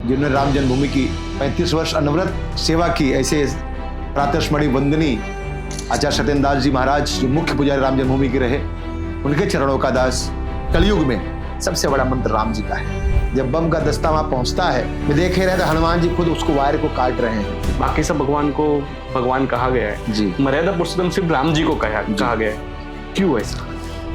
जिन्होंने राम जन्मभूमि की 35 वर्ष अनवरत सेवा की, ऐसे प्रातस्मरणीय वंदनीय आचार्य सत्येंद्र दास जी महाराज जो मुख्य पुजारी राम जन्मभूमि के रहे, उनके चरणों का दास। कलयुग में सबसे बड़ा मंत्र राम जी का है। जब बम का दस्ता वहां पहुंचता है, मैं देख ही रहे तो हनुमान जी खुद उसको वायर को काट रहे हैं। बाकी सब भगवान को भगवान कहा गया है जी, मर्यादा पुरुषोत्तम सिर्फ राम जी को कहा गया है। क्यों ऐसा?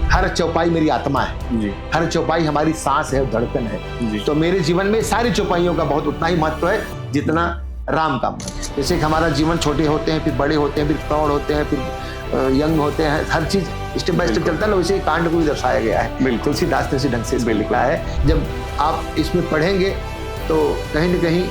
हर चौपाई मेरी आत्मा है जी, हर चौपाई हमारी सांस है, धड़कन है जी। तो मेरे जीवन में सारी चौपाइयों का बहुत उतना ही महत्व है जितना राम का महत्व। जैसे कि हमारा जीवन छोटे होते हैं, फिर बड़े होते हैं, फिर प्रौढ़ होते हैं, फिर यंग होते हैं, हर चीज स्टेप बाय स्टेप चलता है। वैसे ही कांड को भी दर्शाया गया है। बिल्कुल तुलसीदास ने इसी ढंग से इसमें लिखा है। जब आप इसमें पढ़ेंगे तो कहीं न कहीं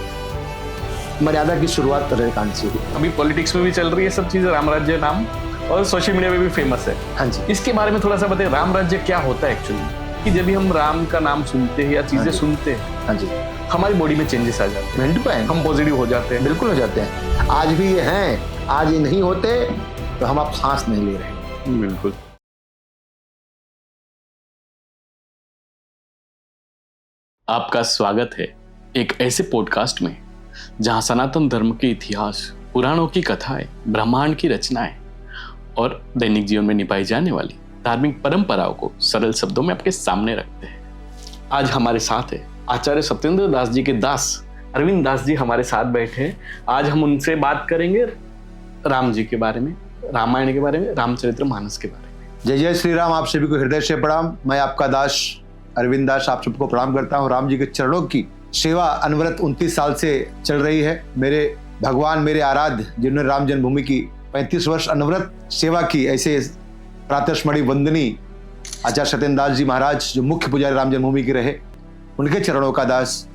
मर्यादा की शुरुआत कर रहे कांड से। अभी पॉलिटिक्स में भी चल रही है सब चीजें, राम राज्य नाम, और सोशल मीडिया में भी फेमस है। हाँ जी, इसके बारे में थोड़ा सा बताइए, राम राज्य क्या होता है एक्चुअली? कि जब भी हम राम का नाम सुनते हैं या चीजें सुनते हैं, हाँ जी, हमारी बॉडी में चेंजेस आ जाते हैं, मिनट पे हम पॉजिटिव हो जाते हैं। बिल्कुल हो जाते हैं। आज भी ये हैं, आज ये नहीं होते तो हम आप सांस नहीं ले रहे। बिल्कुल। आपका स्वागत है एक ऐसे पॉडकास्ट में जहां सनातन धर्म के इतिहास, पुराणों की कथाएं, ब्रह्मांड की रचनाएं और दैनिक जीवन में निभाई जाने वाली धार्मिक परंपराओं को सरल शब्दों में आपके सामने रखते हैं। आज हमारे साथ है आचार्य सत्येंद्र दास जी के दास अरविंद दास जी हमारे साथ बैठे हैं। आज हम उनसे बात करेंगे राम जी के बारे में, रामायण के बारे में, रामचरितमानस के बारे में। जय जय श्री राम। आप सभी को हृदय से प्रणाम। मैं आपका दास अरविंद दास आप सबको प्रणाम करता हूँ। राम जी के चरणों की सेवा अनवरत 29 साल से चल रही है। मेरे भगवान, मेरे आराध्य, जिन्होंने राम जन्मभूमि की 35 वर्ष अनवरत सेवा की, ऐसे प्रातस्मरणीय वंदनीय आचार्य सत्येंद्र दास जी महाराज जो मुख्य पुजारी राम जन्मभूमि के रहे, उनके चरणों का दास।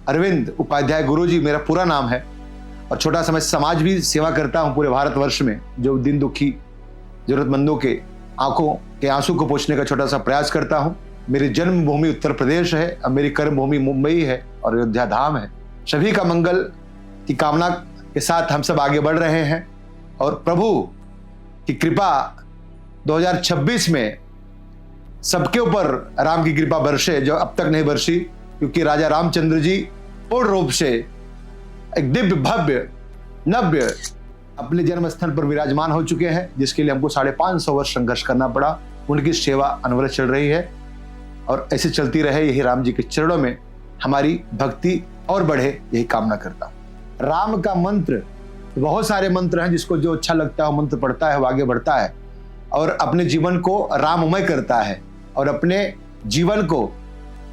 अरविंद उपाध्याय गुरु जी मेरा पूरा नाम है और छोटा सा मैं समाज भी सेवा करता हूँ पूरे भारतवर्ष में। जो दिन दुखी जरूरतमंदों के आंखों के आंसू को पोंछने का छोटा सा प्रयास करता हूँ। मेरी जन्मभूमि उत्तर प्रदेश है, अब मेरी कर्मभूमि मुंबई है और अयोध्या धाम है। सभी का मंगल की कामना के साथ हम सब आगे बढ़ रहे हैं और प्रभु की कृपा 2026 में सबके ऊपर राम की कृपा बरसे जो अब तक नहीं बरसी, क्योंकि राजा रामचंद्र जी पूर्ण रूप से एक दिव्य भव्य नव्य अपने जन्म स्थान पर विराजमान हो चुके हैं, जिसके लिए हमको 550 वर्ष संघर्ष करना पड़ा। उनकी सेवा अनवरत चल रही है और ऐसे चलती रहे। यही राम जी के चरणों में हमारी भक्ति और बढ़े, यही कामना करता हूँ। राम का मंत्र, बहुत सारे मंत्र हैं, जिसको जो अच्छा लगता है वो मंत्र पढ़ता है, वो आगे बढ़ता है और अपने जीवन को राममय करता है और अपने जीवन को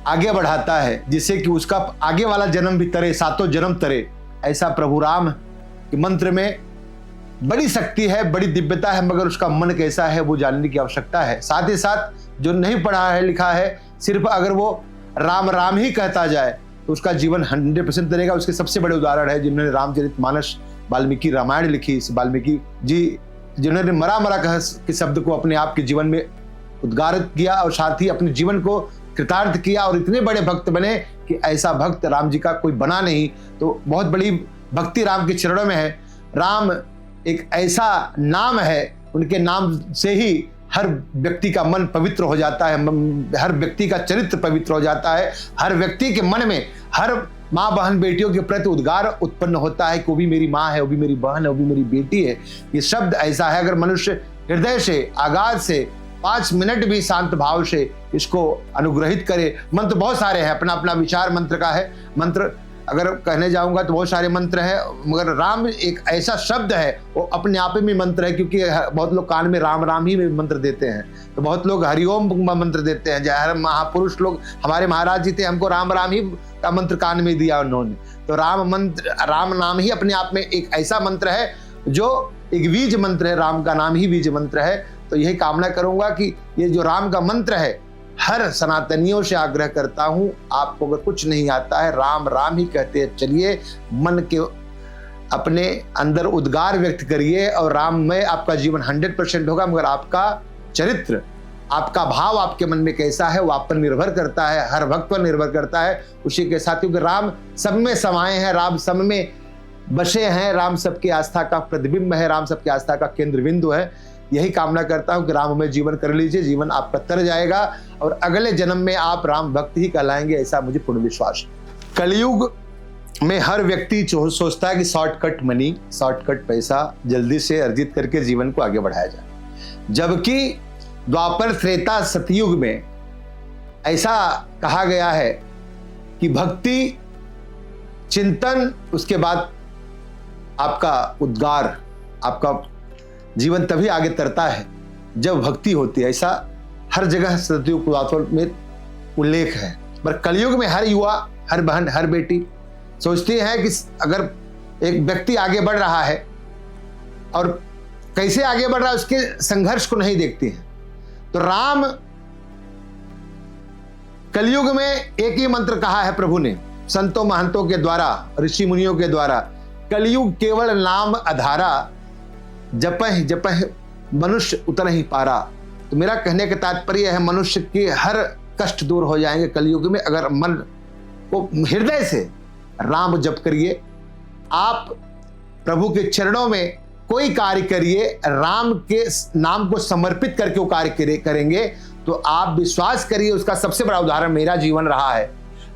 आगे बढ़ाता है, जिससे कि उसका आगे वाला जन्म भी तरे, 7 जन्म तरे। ऐसा प्रभु राम के मंत्र में बड़ी शक्ति है, बड़ी दिव्यता है, मगर उसका मन कैसा है वो जानने की आवश्यकता है। साथ ही साथ जो नहीं पढ़ा है लिखा है, सिर्फ अगर वो राम राम ही कहता जाए तो उसका जीवन 100% तरेगा। उसके सबसे बड़े उदाहरण है जिन्होंने रामचरितमानस, वाल्मीकि रामायण लिखी। इस वाल्मीकि जी जिन्होंने मरा मरा कह के शब्द को अपने आप के जीवन में उद्गारित किया और साथ ही अपने जीवन को कृतार्थ किया और इतने बड़े भक्त बने कि ऐसा भक्त राम जी का कोई बना नहीं। तो बहुत बड़ी भक्ति राम के चरणों में है। राम एक ऐसा नाम है, उनके नाम से ही हर व्यक्ति का मन पवित्र हो जाता है, हर व्यक्ति का चरित्र पवित्र हो जाता है, हर व्यक्ति के मन में हर माँ बहन बेटियों के प्रति उद्गार उत्पन्न होता है कि वो भी मेरी माँ है, वो भी मेरी बहन है, वो भी मेरी बेटी है। ये शब्द ऐसा है, अगर मनुष्य हृदय से, आगाज से 5 मिनट भी शांत भाव से इसको अनुग्रहित करे। मंत्र बहुत सारे हैं, अपना अपना विचार मंत्र का है। मंत्र अगर कहने जाऊंगा तो बहुत सारे मंत्र हैं, मगर राम एक ऐसा शब्द है, वो अपने आप में मंत्र है। क्योंकि बहुत लोग कान में राम राम ही में मंत्र देते हैं, तो बहुत लोग हरिओम मंत्र देते हैं। हर महापुरुष लोग, हमारे महाराज जी थे, हमको राम राम ही का मंत्र कान में दिया उन्होंने। तो राम मंत्र, राम नाम ही अपने आप में एक ऐसा मंत्र है जो एक बीज मंत्र है। राम का नाम ही बीज मंत्र है। तो यही कामना करूंगा कि ये जो राम का मंत्र है, हर सनातनियों से आग्रह करता हूं, आपको अगर कुछ नहीं आता है, राम राम ही कहते चलिए, मन के अपने अंदर उद्गार व्यक्त करिए और राम में आपका जीवन 100% होगा। मगर आपका चरित्र, आपका भाव आपके मन में कैसा है वो आप पर निर्भर करता है, हर भक्त पर निर्भर करता है। उसी के साथ, क्योंकि राम सब में समाये हैं, राम सब में बसे हैं, राम सबकी आस्था का प्रतिबिंब है, राम सबकी आस्था का केंद्र बिंदु है। यही कामना करता हूं कि राममय जीवन कर लीजिए, जीवन आपका तर जाएगा और अगले जन्म में आप राम भक्त ही कहलाएंगे, ऐसा मुझे पूर्ण विश्वास है। कलयुग में हर व्यक्ति सोचता है कि शॉर्टकट मनी, शॉर्टकट पैसा जल्दी से अर्जित करके जीवन को आगे बढ़ाया जाए, जबकि द्वापर त्रेता सतयुग में ऐसा कहा गया है कि भक्ति, चिंतन, उसके बाद आपका उद्गार, आपका जीवन तभी आगे तरता है जब भक्ति होती है। ऐसा हर जगह सतयुग द्वापर में उल्लेख है। पर कलयुग में हर युवा, हर बहन, हर बेटी सोचती है कि अगर एक व्यक्ति आगे बढ़ रहा है और कैसे आगे बढ़ रहा है उसके संघर्ष को नहीं देखती है। तो राम कलयुग में एक ही मंत्र कहा है प्रभु ने संतों महंतों के द्वारा, ऋषि मुनियों के द्वारा, कलयुग केवल नाम आधारा, जपह जपह मनुष्य उतर ही पारा। तो मेरा कहने का तात्पर्य है मनुष्य के हर कष्ट दूर हो जाएंगे कलयुग में अगर मन को हृदय से राम जप करिए। आप प्रभु के चरणों में कोई कार्य करिए, राम के नाम को समर्पित करके वो कार्य करेंगे तो आप विश्वास करिए, उसका सबसे बड़ा उदाहरण मेरा जीवन रहा है।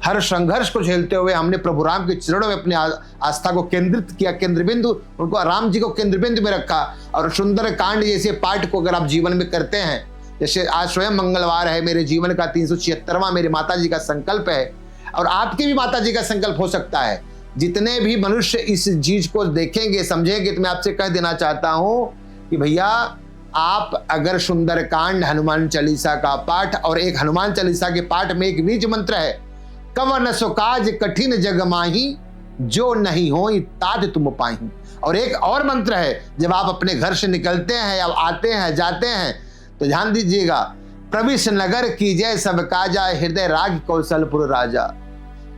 हर संघर्ष को झेलते हुए हमने प्रभु राम के चरणों में अपनी आस्था को केंद्रित किया, केंद्र बिंदु, उनको राम जी को केंद्र बिंदु में रखा। और सुंदर कांड जैसे पाठ को अगर आप जीवन में करते हैं, जैसे आज स्वयं मंगलवार है, मेरे जीवन का 376वां मेरे माता जी का संकल्प है और आपकी भी माता जी का संकल्प हो सकता है। जितने भी मनुष्य इस चीज को देखेंगे, समझेंगे, तो मैं आपसे कह देना चाहता हूं कि भैया आप अगर सुंदरकांड, हनुमान चालीसा का पाठ, और एक हनुमान चालीसा के पाठ में एक बीज मंत्र है, कवन सो काज कठिन जग माही, जो नहीं हो तात तुम पाही। और एक और मंत्र है, जब आप अपने घर से निकलते हैं या आते हैं जाते हैं तो ध्यान दीजिएगा, प्रविश नगर की जय सब काजा, हृदय राग कौशलपुर राजा,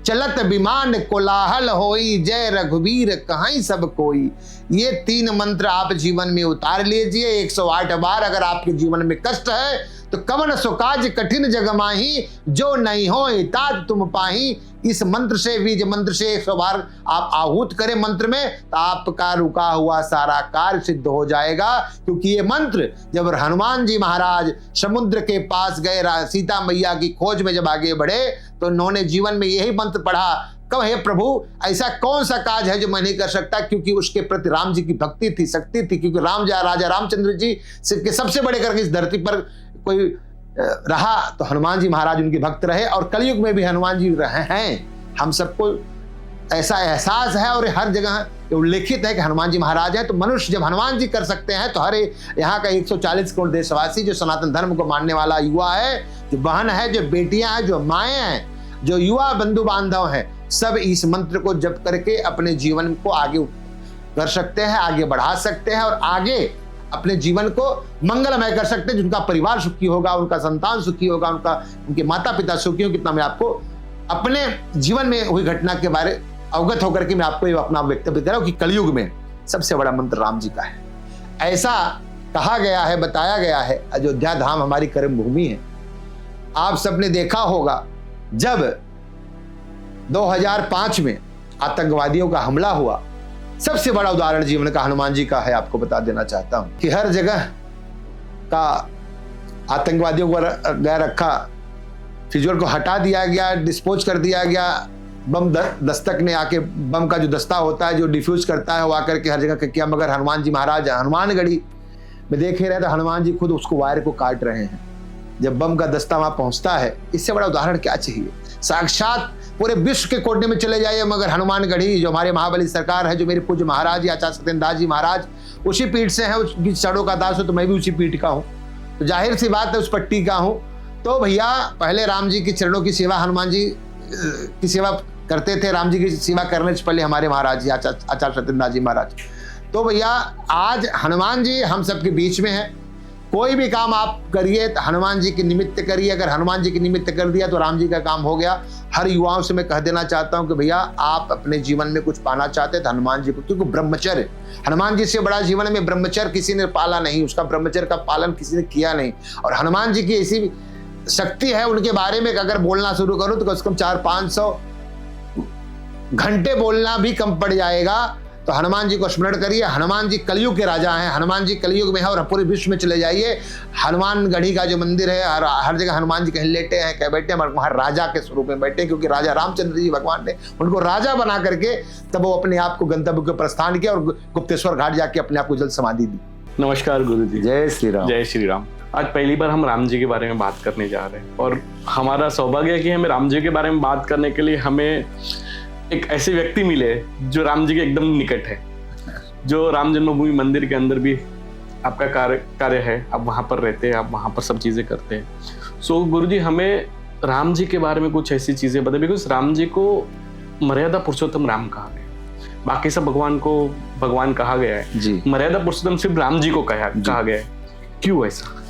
चलत विमान कोलाहल होई, जय रघुवीर कहाई सब कोई। ये 3 मंत्र आप जीवन में उतार लीजिए 108 बार। अगर आपके जीवन में कष्ट है तो कवन सो काज कठिन जग माही, जो नहीं हो तात तुम पाही। इस मंत्र से, बीज मंत्र से 100 बार आप आहूत करें मंत्र में, तो आपका रुका हुआ सारा कार्य सिद्ध हो जाएगा। क्योंकि ये मंत्र जब हनुमान जी महाराज समुद्र के पास गए, सीता मैया की खोज में जब आगे बढ़े, तो उन्होंने जीवन में यही मंत्र पढ़ा, कब हे प्रभु ऐसा कौन सा काज है जो मैं नहीं कर सकता। क्योंकि उसके प्रति राम जी की भक्ति थी, शक्ति थी। क्योंकि राजा रामचंद्र जी के सबसे बड़े करके इस धरती पर कोई रहा तो हनुमान जी महाराज उनके भक्त रहे, और कलयुग में भी हनुमान जी रहे हैं। हम सबको ऐसा एहसास है और हर जगह उल्लेखित है कि हनुमान जी महाराज है। तो मनुष्य जब हनुमान जी कर सकते हैं तो हर यहाँ का 140 करोड़ देशवासी जो सनातन धर्म को मानने वाला युवा है, जो बहन है, जो बेटियां हैं, जो माएँ हैं, जो युवा बंधु बांधव हैं, सब इस मंत्र को जप करके अपने जीवन को आगे कर सकते हैं, आगे बढ़ा सकते हैं और आगे अपने जीवन को मंगलमय कर सकते हैं। जिनका परिवार सुखी होगा, उनका संतान सुखी होगा, उनके माता पिता सुखी होंगे। कितना मैं आपको अपने जीवन में हुई घटना के बारे अवगत होकर के मैं आपको ये अपना वक्तव्य दे रहा हूं कि कलयुग में सबसे बड़ा मंत्र राम जी का है। ऐसा कहा गया है, बताया गया है। अयोध्या धाम हमारी कर्म भूमि है। आप सबने देखा होगा जब 2005 में आतंकवादियों का हमला हुआ, सबसे बड़ा उदाहरण जीवन का हनुमान जी का है। आपको बता देना चाहता हूं कि हर जगह का आतंकवादियों को रखा, फिजूल को हटा दिया गया, डिस्पोज कर दिया गया। बम दस्तक ने आके, बम का जो दस्ता होता है जो डिफ्यूज करता है, वो आकर के हर जगह किया। मगर हनुमान जी महाराज हनुमानगढ़ी में देख ही रहे तो हनुमान जी खुद उसको वायर को काट रहे हैं जब बम का दस्ता वहां पहुंचता है। इससे बड़ा उदाहरण क्या चाहिए। साक्षात पूरे विश्व के कोने में चले जाइए, मगर हनुमानगढ़ी जो हमारे महाबली सरकार है, जो मेरे पूज्य महाराज आचार्य सत्येंद्र दास जी महाराज उसी पीठ से है, उसकी चरणों का दास हो, तो मैं भी उसी पीठ का हूँ, तो जाहिर सी बात है उस पट्टी का हूँ। तो भैया पहले राम जी की चरणों की सेवा, हनुमान जी की सेवा करते थे। राम जी की सेवा करने से पहले हमारे महाराज जी आचार्य सत्येंद्र दास जी महाराज। तो भैया आज हनुमान जी हम सबके बीच में है। कोई भी काम आप करिए तो हनुमान जी के निमित्त करिए। अगर हनुमान जी के निमित्त कर दिया तो राम जी का काम हो गया। हर युवाओं से मैं कह देना चाहता हूं कि भैया आप अपने जीवन में कुछ पाना चाहते हैं तो हनुमान जी को, क्योंकि ब्रह्मचर्य, हनुमान जी से बड़ा जीवन में ब्रह्मचर्य किसी ने पाला नहीं, उसका ब्रह्मचर्य का पालन किसी ने किया नहीं। और हनुमान जी की ऐसी शक्ति है, उनके बारे में अगर बोलना शुरू करूं तो कम से कम 400-500 घंटे बोलना भी कम पड़ जाएगा। तो हनुमान जी को स्मरण करिए। हनुमान जी कलयुग के राजा हैं, हनुमान जी कलयुग में है और पूरे विश्व में चले जाइए, हनुमानगढ़ी का जो मंदिर है, हर जगह हनुमान जी कहीं लेटे हैं, कहीं बैठे हैं, वहाँ राजा के स्वरूप में बैठे, क्योंकि राजा रामचंद्र जी भगवान ने उनको राजा बना करके तब वो अपने आप को गंतव्य को प्रस्थान किया और गुप्तेश्वर घाट जाके अपने आप को जल समाधि दी। नमस्कार गुरु जी। जय श्री राम। जय श्री राम। आज पहली बार हम राम जी के बारे में बात करने जा रहे हैं और हमारा सौभाग्य है कि हमें राम जी के बारे में बात करने के लिए हमें एक ऐसे व्यक्ति मिले जो राम जी के एकदम निकट है, जो राम जन्मभूमि मंदिर के अंदर भी आपका कार्य है, आप वहाँ पर रहते हैं, आप वहाँ पर सब चीज़ें करते हैं। सो गुरुजी हमें राम जी के बारे में कुछ ऐसी चीज़ें बताइए, बिकॉज राम जी को मर्यादा पुरुषोत्तम राम कहा गया, बाकी सब भगवान को भगवान कहा गया है जी, मर्यादा पुरुषोत्तम सिर्फ राम जी को कहा गया है, क्यों ऐसा?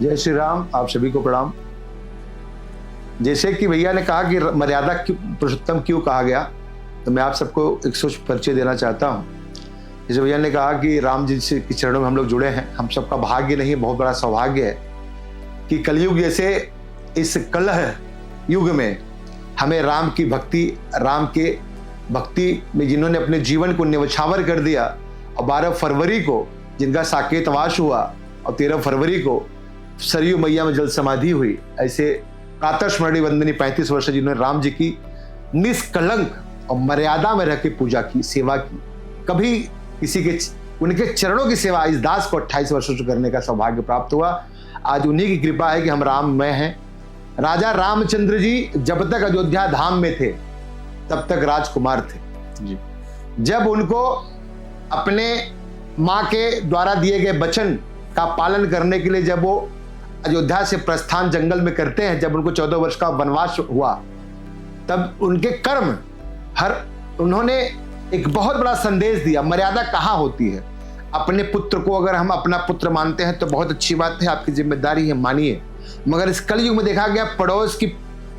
जय श्री राम, आप सभी को प्रणाम। जैसे कि भैया ने कहा कि मर्यादा पुरुषोत्तम क्यों कहा गया, तो मैं आप सबको एक सोच परिचय देना चाहता हूँ। जैसे भैया ने कहा कि राम जी से के चरणों में हम लोग जुड़े हैं, हम सबका भाग्य नहीं, बहुत बड़ा सौभाग्य है कि कलयुग जैसे इस कलह युग में हमें राम की भक्ति, राम के भक्ति में जिन्होंने अपने जीवन को न्यौछावर कर दिया, और 12 फरवरी को जिनका साकेतवास हुआ और 13 फरवरी को सरयू मैया में जल समाधि हुई, ऐसे कातर स्मरणी वंदनी 35 वर्ष जिन्होंने राम जी की निष्कलंक और मर्यादा में रह के पूजा की, सेवा की, कभी किसी के उनके चरणों की सेवा इस दास को 28 वर्षों से करने का सौभाग्य प्राप्त हुआ। आज उन्हीं की कृपा है कि हम राममय हैं। राजा रामचंद्र जी जब तक अयोध्या धाम में थे तब तक राजकुमार थे जी। जब उनको अपने माँ के द्वारा दिए गए वचन का पालन करने के लिए जब वो अयोध्या से प्रस्थान जंगल में करते हैं, जब उनको 14 वर्ष का वनवास हुआ, तब उनके कर्म उन्होंने एक बहुत बड़ा संदेश दिया। मर्यादा कहाँ होती है? अपने पुत्र को अगर हम अपना पुत्र मानते हैं तो बहुत अच्छी बात है, आपकी जिम्मेदारी है, मानिए। मगर इस कलयुग में देखा गया पड़ोस की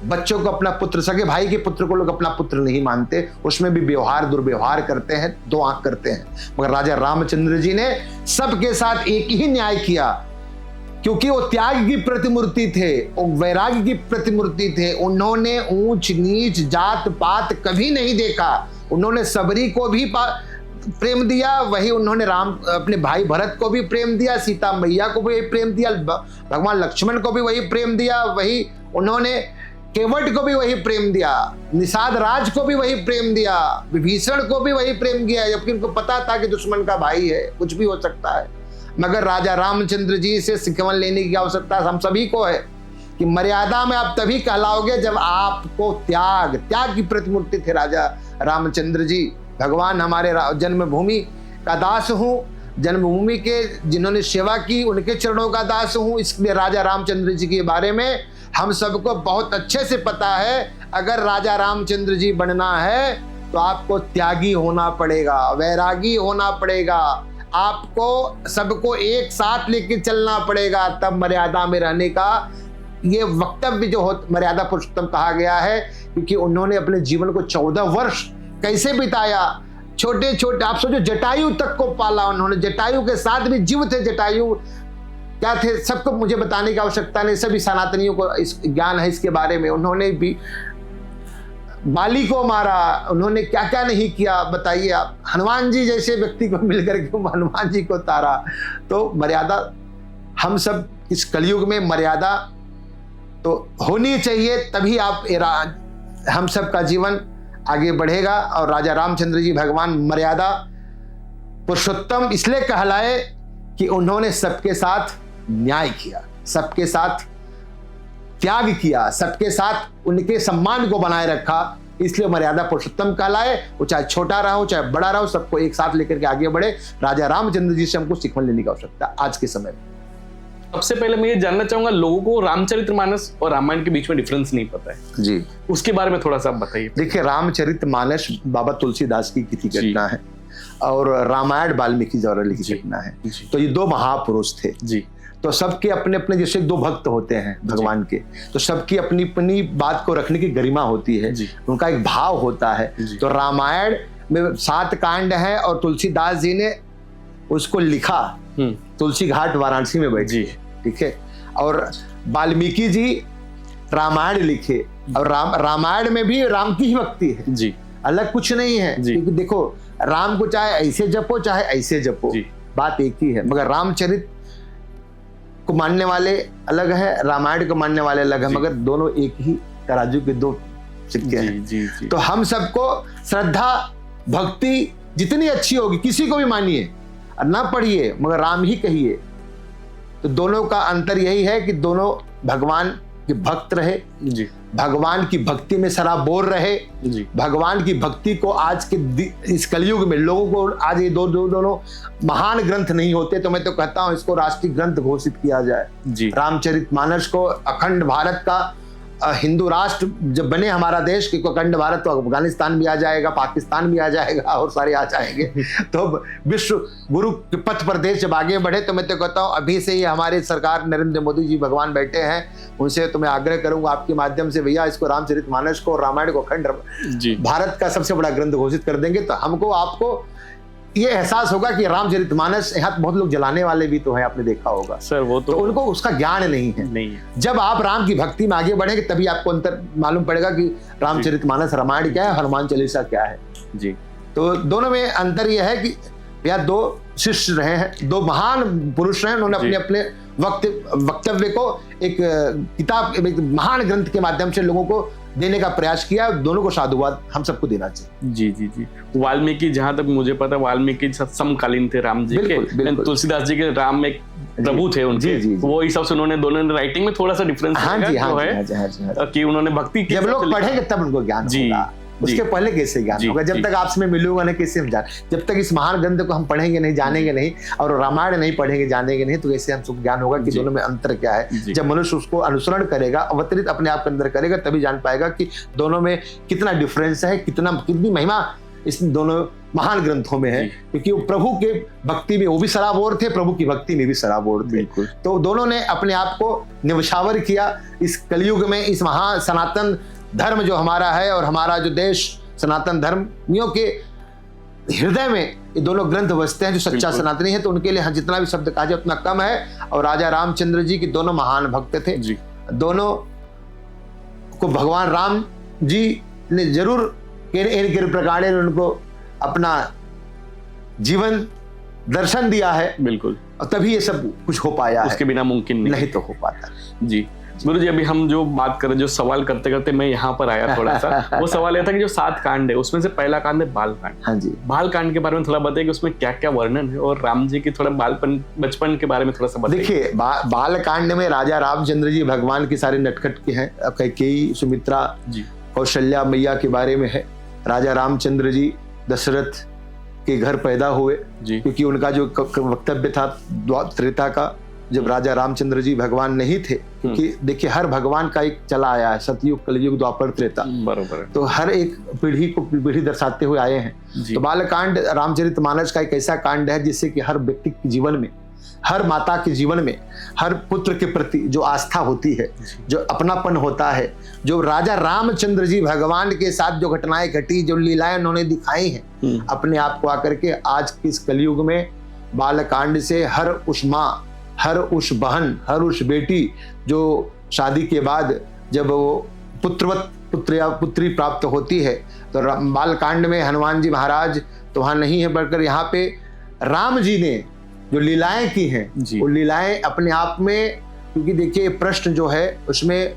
बच्चों को अपना पुत्र, सगे भाई के पुत्र को लोग अपना पुत्र नहीं मानते, उसमें भी व्यवहार दुर्व्यवहार करते हैं, दो आंख करते हैं। मगर राजा रामचंद्र जी ने सबके साथ एक ही न्याय किया, क्योंकि वो त्याग की प्रतिमूर्ति थे, वो वैराग्य की प्रतिमूर्ति थे। उन्होंने ऊंच नीच जात पात कभी नहीं देखा। उन्होंने सबरी को भी प्रेम दिया, वही उन्होंने अपने भाई भरत को भी प्रेम दिया, सीता मैया को भी प्रेम दिया, भगवान लक्ष्मण को भी वही प्रेम दिया, वही उन्होंने केवट को भी वही प्रेम दिया, निषाद राज को भी वही प्रेम दिया, विभीषण को भी वही प्रेम किया, जबकि उनको पता था कि दुश्मन का भाई है, कुछ भी हो सकता है। मगर राजा रामचंद्र जी से शिकवन लेने की आवश्यकता हम सभी को है कि मर्यादा में आप तभी कहलाओगे जब आपको त्याग की प्रतिमूर्ति थे राजा रामचंद्र जी। भगवान हमारे जन्मभूमि का दास हूँ, जन्मभूमि के जिन्होंने सेवा की उनके चरणों का दास हूँ। इसलिए राजा रामचंद्र जी के बारे में हम सबको बहुत अच्छे से पता है। अगर राजा रामचंद्र जी बनना है तो आपको त्यागी होना पड़ेगा, वैरागी होना पड़ेगा, आपको सबको एक साथ लेके चलना पड़ेगा, तब मर्यादा में रहने का ये वक्तव्य जो मर्यादा पुरुषोत्तम कहा गया है। क्योंकि उन्होंने अपने जीवन को 14 वर्ष कैसे बिताया, छोटे छोटे, आप सोचो जटायु तक को पाला उन्होंने, जटायु के साथ भी जीव थे। जटायु क्या थे सबको मुझे बताने की आवश्यकता नहीं, सभी सनातनियों को इस ज्ञान है इसके बारे में। उन्होंने भी बाली को मारा, उन्होंने क्या क्या नहीं किया बताइए आप। हनुमान जी जैसे व्यक्ति को मिलकर के हनुमान जी को तारा। तो मर्यादा, हम सब इस कलयुग में मर्यादा तो होनी चाहिए, तभी आप हम सब का जीवन आगे बढ़ेगा। और राजा रामचंद्र जी भगवान मर्यादा पुरुषोत्तम इसलिए कहलाए कि उन्होंने सबके साथ न्याय किया, सबके साथ त्याग किया, सबके साथ उनके सम्मान को बनाए रखा, इसलिए मर्यादा पुरुषोत्तम कहलाए। वो चाहे छोटा रहो चाहे बड़ा रहो, सबको एक साथ लेकर के आगे बढ़े। राजा रामचंद्र जी से हमको शिकवन लेने की आवश्यकता आज के समय में। सबसे पहले मैं ये जानना चाहूंगा, लोगों को रामचरितमानस और रामायण के बीच में डिफरेंस नहीं पता है जी, उसके बारे में थोड़ा सा बताइए। देखिए, रामचरितमानस बाबा तुलसीदास की लिखी घटना है और रामायण वाल्मीकि द्वारा लिखी घटना है। तो ये दो महापुरुष थे जी। तो सबके अपने अपने, जैसे दो भक्त होते हैं भगवान के, तो सबकी अपनी अपनी बात को रखने की गरिमा होती है, उनका एक भाव होता है। तो रामायण में 7 कांड है और तुलसीदास जी ने उसको लिखा तुलसी घाट वाराणसी में बैठे, ठीक है। और वाल्मीकि जी रामायण लिखे और रामायण में भी राम की ही भक्ति है जी, अलग कुछ नहीं है। क्योंकि देखो राम को चाहे ऐसे जपो चाहे ऐसे जपो, बात एक ही है। मगर रामचरित को मानने वाले अलग है, रामायण को मानने वाले अलग है, मगर दोनों एक ही तराजू के दो सिक्के हैं। तो हम सबको श्रद्धा भक्ति जितनी अच्छी होगी, किसी को भी मानिए और ना पढ़िए मगर राम ही कहिए, तो दोनों का अंतर यही है कि दोनों भगवान के भक्त रहे जी, भगवान की भक्ति में सराबोर रहे जी, भगवान की भक्ति को आज के इस कलयुग में लोगों को आज ये दोनों महान ग्रंथ नहीं होते तो मैं तो कहता हूं इसको राष्ट्रीय ग्रंथ घोषित किया जाए जी। रामचरितमानस को अखंड भारत का हिंदू राष्ट्र जब बने हमारा देश कि अखंड भारत, तो अफगानिस्तान भी आ जाएगा, पाकिस्तान भी आ जाएगा और सारे आ जाएंगे। तो विश्व गुरु के पथ पर देश जब आगे बढ़े तो मैं तो कहता हूँ अभी से ही हमारे सरकार नरेंद्र मोदी जी भगवान बैठे हैं, उनसे तो मैं आग्रह करूंगा आपके माध्यम से, भैया इसको रामचरितमानस को, रामायण को अखंड भारत का सबसे बड़ा ग्रंथ घोषित कर देंगे तो हमको आपको ये एहसास होगा कि रामचरितमानस, यहाँ बहुत लोग जलाने वाले भी तो हैं, आपने देखा होगा सर, वो तो उनको उसका ज्ञान नहीं है। जब आप राम की भक्ति में आगे बढ़ेंगे तभी आपको अंतर मालूम पड़ेगा कि रामचरितमानस रामायण क्या है, हनुमान चालीसा क्या है जी। तो दोनों में अंतर यह है कि यार दो शिष्य रहे हैं, दो महान पुरुष रहे, उन्होंने अपने अपने वक्तव्य को एक किताब, एक महान ग्रंथ के माध्यम से लोगों को देने का प्रयास किया। दोनों को साधुवाद हम सबको देना चाहिए। जी जी जी। वाल्मीकि, जहां तक मुझे पता, वाल्मीकि समकालीन थे राम जी के, तुलसीदास जी के राम में प्रभु थे उनके, वो इस सबसे उन्होंने दोनों ने राइटिंग में थोड़ा सा डिफरेंस है कि उन्होंने भक्ति, जब लोग पढ़ेंगे तब उनको ज्ञान होगा, उसके पहले कैसे ज्ञान होगा? जब तक आपसे मैं मिलूंगा नहीं कैसे हम जान, जब तक इस महान ग्रंथ को हम पढ़ेंगे नहीं, जानेंगे नहीं, और रामायण नहीं पढ़ेंगे, जानेंगे नहीं, तो कैसे हम ज्ञान होगा कि दोनों में अंतर क्या है? जब मनुष्य उसको अनुसरण करेगा, अवतरित अपने आप के अंदर करेगा, तभी जान पाएगा कि दोनों में कितना डिफरेंस है, कितनी महिमा इस दोनों महान ग्रंथों में है। क्योंकि वो प्रभु के भक्ति में वो भी सराबोर थे, प्रभु की भक्ति में भी सराबोर थे। तो दोनों ने अपने आप को निवशावर किया इस कलयुग में। इस महान सनातन धर्म जो हमारा है और हमारा जो देश सनातन धर्मियों के हृदय में ये दोनों ग्रंथ बसते हैं जो सच्चा सनातनी है, तो उनके लिए जितना भी शब्द कहा जाए उतना कम है। और राजा रामचंद्र जी के दोनों महान भक्त थे जी। दोनों को भगवान राम जी ने जरूर इन प्रकार उनको अपना जीवन दर्शन दिया है, बिल्कुल, और तभी ये सब कुछ हो पाया, उसके बिना मुमकिन नहीं तो हो पाता जी। गुरु जी, अभी हम जो बात करें, जो सवाल करते करते मैं यहाँ पर आया थोड़ा सा, वो सवाल यह था कि जो 7 कांड है उसमें से पहला कांड है बाल कांड। हाँ जी, बाल कांड के बारे में थोड़ा बताइए कि उसमें क्या क्या वर्णन है, और राम जी की थोड़ा बचपन के बारे में थोड़ा सा बताइए। देखिए, बाल कांड में राजा रामचंद्र जी भगवान के सारे नटखट के हैं, कैकेयी, सुमित्रा जी, कौशल्या मैया के बारे में है। राजा रामचंद्र जी दशरथ के घर पैदा हुए क्योंकि उनका जो वक्तव्य था त्रेता का, जब राजा रामचंद्र जी भगवान नहीं थे, क्योंकि देखिए हर भगवान का एक चला आया है, सतयुग, कलयुग, द्वापर, त्रेता, बरोबर, तो हर एक पीढ़ी को पीढ़ी दर्शाते हुए आए हैं। तो बालकांड रामचरितमानस का एक ऐसा कांड है जिससे कि हर व्यक्ति के जीवन में, हर माता के जीवन में, हर पुत्र के प्रति जो आस्था होती है, जो अपनापन होता है, जो राजा रामचंद्र जी भगवान के साथ जो घटनाएं घटी, जो लीलाएं उन्होंने दिखाई हैं अपने आप को आकर के, आज के इस कलयुग में बालकांड से हर उस माँ, हर उस बहन, हर उस बेटी जो शादी के बाद जब वो पुत्र या पुत्री प्राप्त होती है, तो बालकांड में हनुमान जी महाराज तो वहां नहीं है, बढ़कर यहाँ पे राम जी ने जो लीलाएं की हैं, वो लीलाएं अपने आप में, क्योंकि देखिए प्रश्न जो है उसमें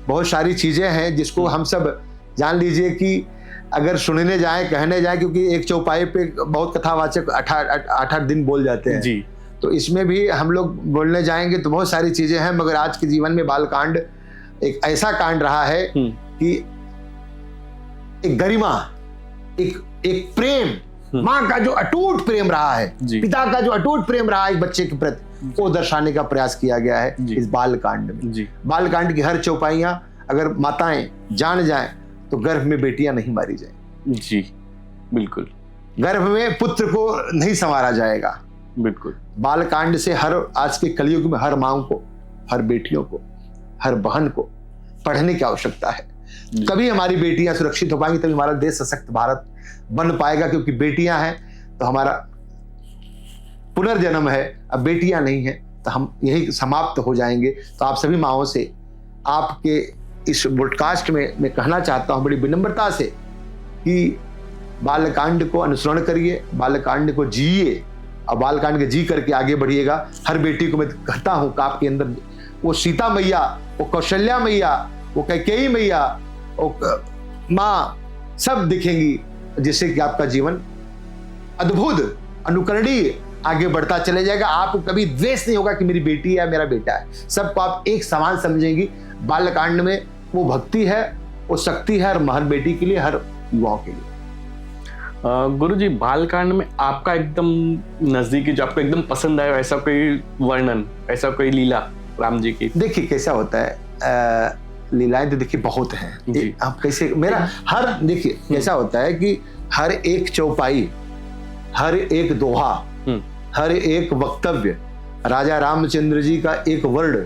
बहुत सारी चीजें हैं जिसको हम सब जान लीजिए कि अगर सुनने जाएं, कहने जाएं, क्योंकि एक चौपाई पे बहुत कथावाचक 8-8 दिन बोल जाते हैं जी, तो इसमें भी हम लोग बोलने जाएंगे तो बहुत सारी चीजें हैं। मगर आज के जीवन में बालकांड एक ऐसा कांड रहा है कि एक गरिमा, एक प्रेम, माँ का जो अटूट प्रेम रहा है, पिता का जो अटूट प्रेम रहा है एक बच्चे के प्रति, वो दर्शाने का प्रयास किया गया है इस बालकांड में। बालकांड की हर चौपाइयां अगर माताएं जान जाएं तो गर्भ में बेटियां नहीं मारी जाए जी, बिल्कुल, गर्भ में पुत्र को नहीं संवारा जाएगा, बिल्कुल। बालकांड से हर आज के कलयुग में हर माँ को, हर बेटियों को, हर बहन को पढ़ने की आवश्यकता है। कभी हमारी बेटियां सुरक्षित हो पाएंगी, तभी हमारा देश सशक्त भारत बन पाएगा, क्योंकि बेटियां हैं तो हमारा पुनर्जन्म है, अब बेटियां नहीं है तो हम यही समाप्त हो जाएंगे। तो आप सभी माओं से आपके इस ब्रॉडकास्ट में मैं कहना चाहता हूं बड़ी विनम्रता से कि बालकांड को अनुसरण करिए, बालकांड को जिए और बालकांड के जी करके आगे बढ़िएगा। हर बेटी को मैं कहता हूं कि आपके अंदर वो सीता मैया, वो कौशल्या मैया, वो कैकेयी मैया, वो माँ सब दिखेंगी, जिससे कि आपका जीवन अद्भुत अनुकरणीय आगे बढ़ता चले जाएगा। आपको कभी द्वेष नहीं होगा कि मेरी बेटी है, मेरा बेटा है, सबको आप एक समान समझेंगी। बालकांड में वो भक्ति है, वो शक्ति है, हर बेटी के लिए, हर युवाओं के लिए। गुरुजी, बालकांड में आपका एकदम नजदीकी, जो आपको एकदम पसंद आया, ऐसा कोई वर्णन, ऐसा कोई लीला राम जी की? देखिए कैसा होता है, लीलाएं तो देखिए बहुत हैं। आप कैसे मेरा हर देखिए कैसा होता है कि हर एक चौपाई, हर एक दोहा, हर एक वक्तव्य, राजा रामचंद्र जी का एक वर्ड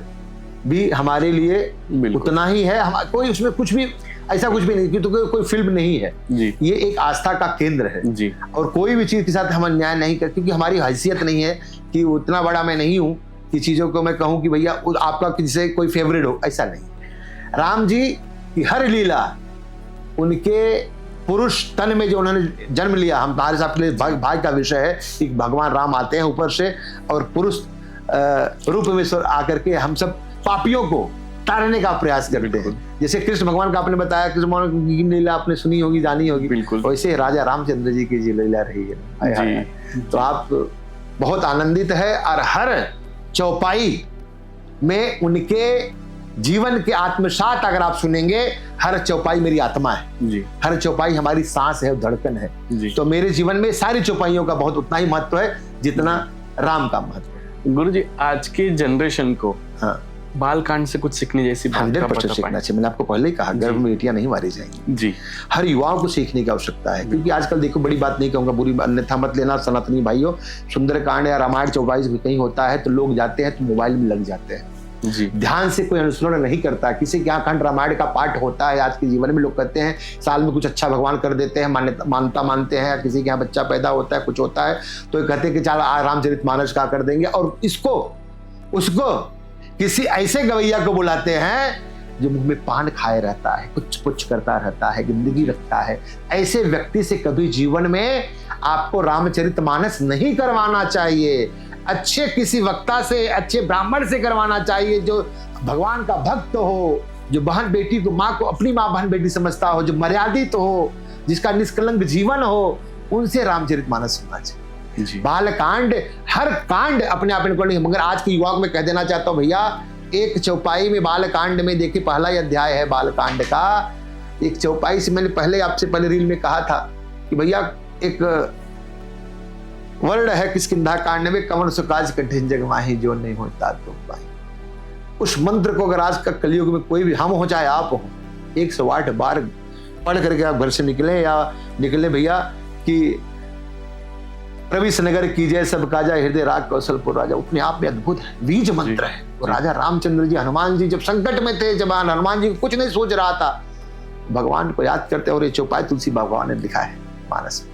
भी हमारे लिए उतना ही है। कोई उसमें कुछ भी ऐसा कुछ भी नहीं, तो कोई फिल्म नहीं है जी। ये एक आस्था का केंद्र है जी। और कोई भी चीज के साथ हम अन्याय नहीं करते, क्योंकि हमारी हैसियत नहीं है कि उतना बड़ा मैं नहीं हूं कि चीजों को मैं कहूं कि भैया आपका किसी कोई फेवरेट हो, ऐसा नहीं। राम जी की हर लीला, उनके पुरुष तन में जो उन्होंने जन्म लिया, हम हमारे साथ के लिए भाग्य का विषय है कि भगवान राम आते हैं ऊपर से और पुरुष रूप में आकर के हम सब पापियों को तारने का प्रयास करते हैं। जैसे कृष्ण भगवान का आपने बताया, कृष्ण भगवान की लीला आपने सुनी होगी, जानी होगी, बिल्कुल वैसे राजा रामचंद्र जी की जी लीला रही है तो आप बहुत आनंदित है। और हर चौपाई में उनके जीवन के आत्मसात अगर आप सुनेंगे, हर चौपाई मेरी आत्मा है जी, हर चौपाई हमारी सांस है, धड़कन है जी। तो मेरे जीवन में सारी चौपाइयों का बहुत उतना ही महत्व है जितना राम का महत्व है। गुरुजी, आज की जनरेशन को हाँ, बालकांड से कुछ सीखने जैसी बात 100% सीखना चाहिए। मैंने आपको पहले ही कहा, गर्भ में बेटियां नहीं मारी जाएंगी जी। हर युवाओं को सीखने की आवश्यकता है, क्योंकि आजकल देखो, बड़ी बात नहीं कहूंगा, बुरी अन्यथा मत लेना सनातनी भाइयों, सुंदरकांड या रामायण चौपाई कहीं होता है तो लोग जाते हैं तो मोबाइल में लग जाते हैं जी। ध्यान से कोई अनुसरण नहीं करता। किसी के यहाँ खंड रामायण का पाठ होता है, आज के जीवन में लोग कहते हैं साल में कुछ अच्छा भगवान कर देते हैं, मानता मानते हैं, किसी के यहाँ बच्चा पैदा होता है, कुछ होता है तो कहते हैं कि चल रामचरितमानस का कर देंगे, और इसको उसको किसी ऐसे गवैया को बुलाते हैं जो मुंह में पान खाए रहता है, कुछ कुछ करता रहता है, जिंदगी रखता है। ऐसे व्यक्ति से कभी जीवन में आपको रामचरितमानस नहीं करवाना चाहिए। अच्छे किसी वक्ता से, अच्छे ब्राह्मण से करवाना चाहिए जो भगवान का भक्त हो, जो बहन बेटी को, माँ को अपनी माँ बहन बेटी समझता हो, जो मर्यादित हो, जिसका निष्कलंक जीवन हो, उनसे रामचरितमानस सुनना चाहिए। बालकांड हर कांड अपने आप में नहीं, मगर आज के युवाओं को मैं कह देना चाहता हूँ भैया, एक चौपाई में बालकांड में देखिए पहला ही अध्याय है बालकांड का। एक चौपाई से मैंने पहले आपसे पहले रील में कहा था कि भैया एक वर्ण है किष्किंधा कांड में, कवन सुकाज कठिन जग माही जो नहीं होता तुम भाई। उस मंत्र को अगर आज का कलयुग में कोई भी, हम हो चाहे आप हो, 108 बार पढ़ करके आप घर से निकले या निकले भैया कि प्रविश नगर कीजिए सब काजा हृदय राग कौशलपुर राजा, अपने आप में अद्भुत है, बीज मंत्र है। वो राजा रामचंद्र जी, हनुमान जी जब संकट में थे, जब हनुमान जी कुछ नहीं सोच रहा था, भगवान को याद करते, और ये चौपाई तुलसी भगवान ने लिखा है मानस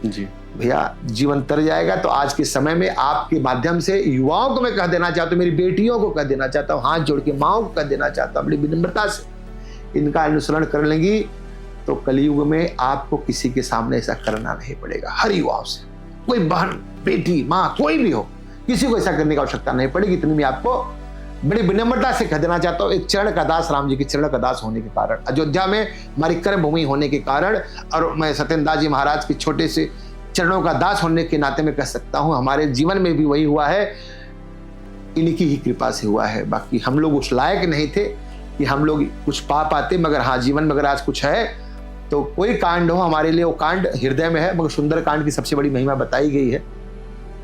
में जी। भैया जीवन तर जाएगा। तो आज के समय में आपके माध्यम से युवाओं को मैं कह देना चाहता हूँ, मेरी बेटियों को कह देना चाहता हूँ, हाथ जोड़ के माओ को कह देना चाहता हूँ, बड़ी विनम्रता से इनका अनुसरण कर लेंगी तो कलयुग में आपको किसी के सामने ऐसा करना नहीं पड़ेगा। हर युवाओं से, कोई बहन बेटी माँ कोई भी हो, किसी को ऐसा करने की आवश्यकता नहीं पड़ेगी। इतनी मैं आपको बड़ी विनम्रता से कह देना चाहता हूँ। एक चरण का दास, राम जी के चरण का दास होने के कारण, अयोध्या में हमारी कर्म भूमि होने के कारण, और मैं सत्येंद्रनाथ जी महाराज के छोटे से चरणों का दास होने के नाते में कह सकता हूँ, हमारे जीवन में भी वही हुआ है, इनकी ही कृपा से हुआ है। बाकी हम लोग उस लायक नहीं थे कि हम लोग कुछ पा पाते, मगर हाँ जीवन में अगर आज कुछ है तो कोई कांड हो हमारे लिए, वो कांड हृदय में है। मगर सुंदर कांड की सबसे बड़ी महिमा बताई गई है,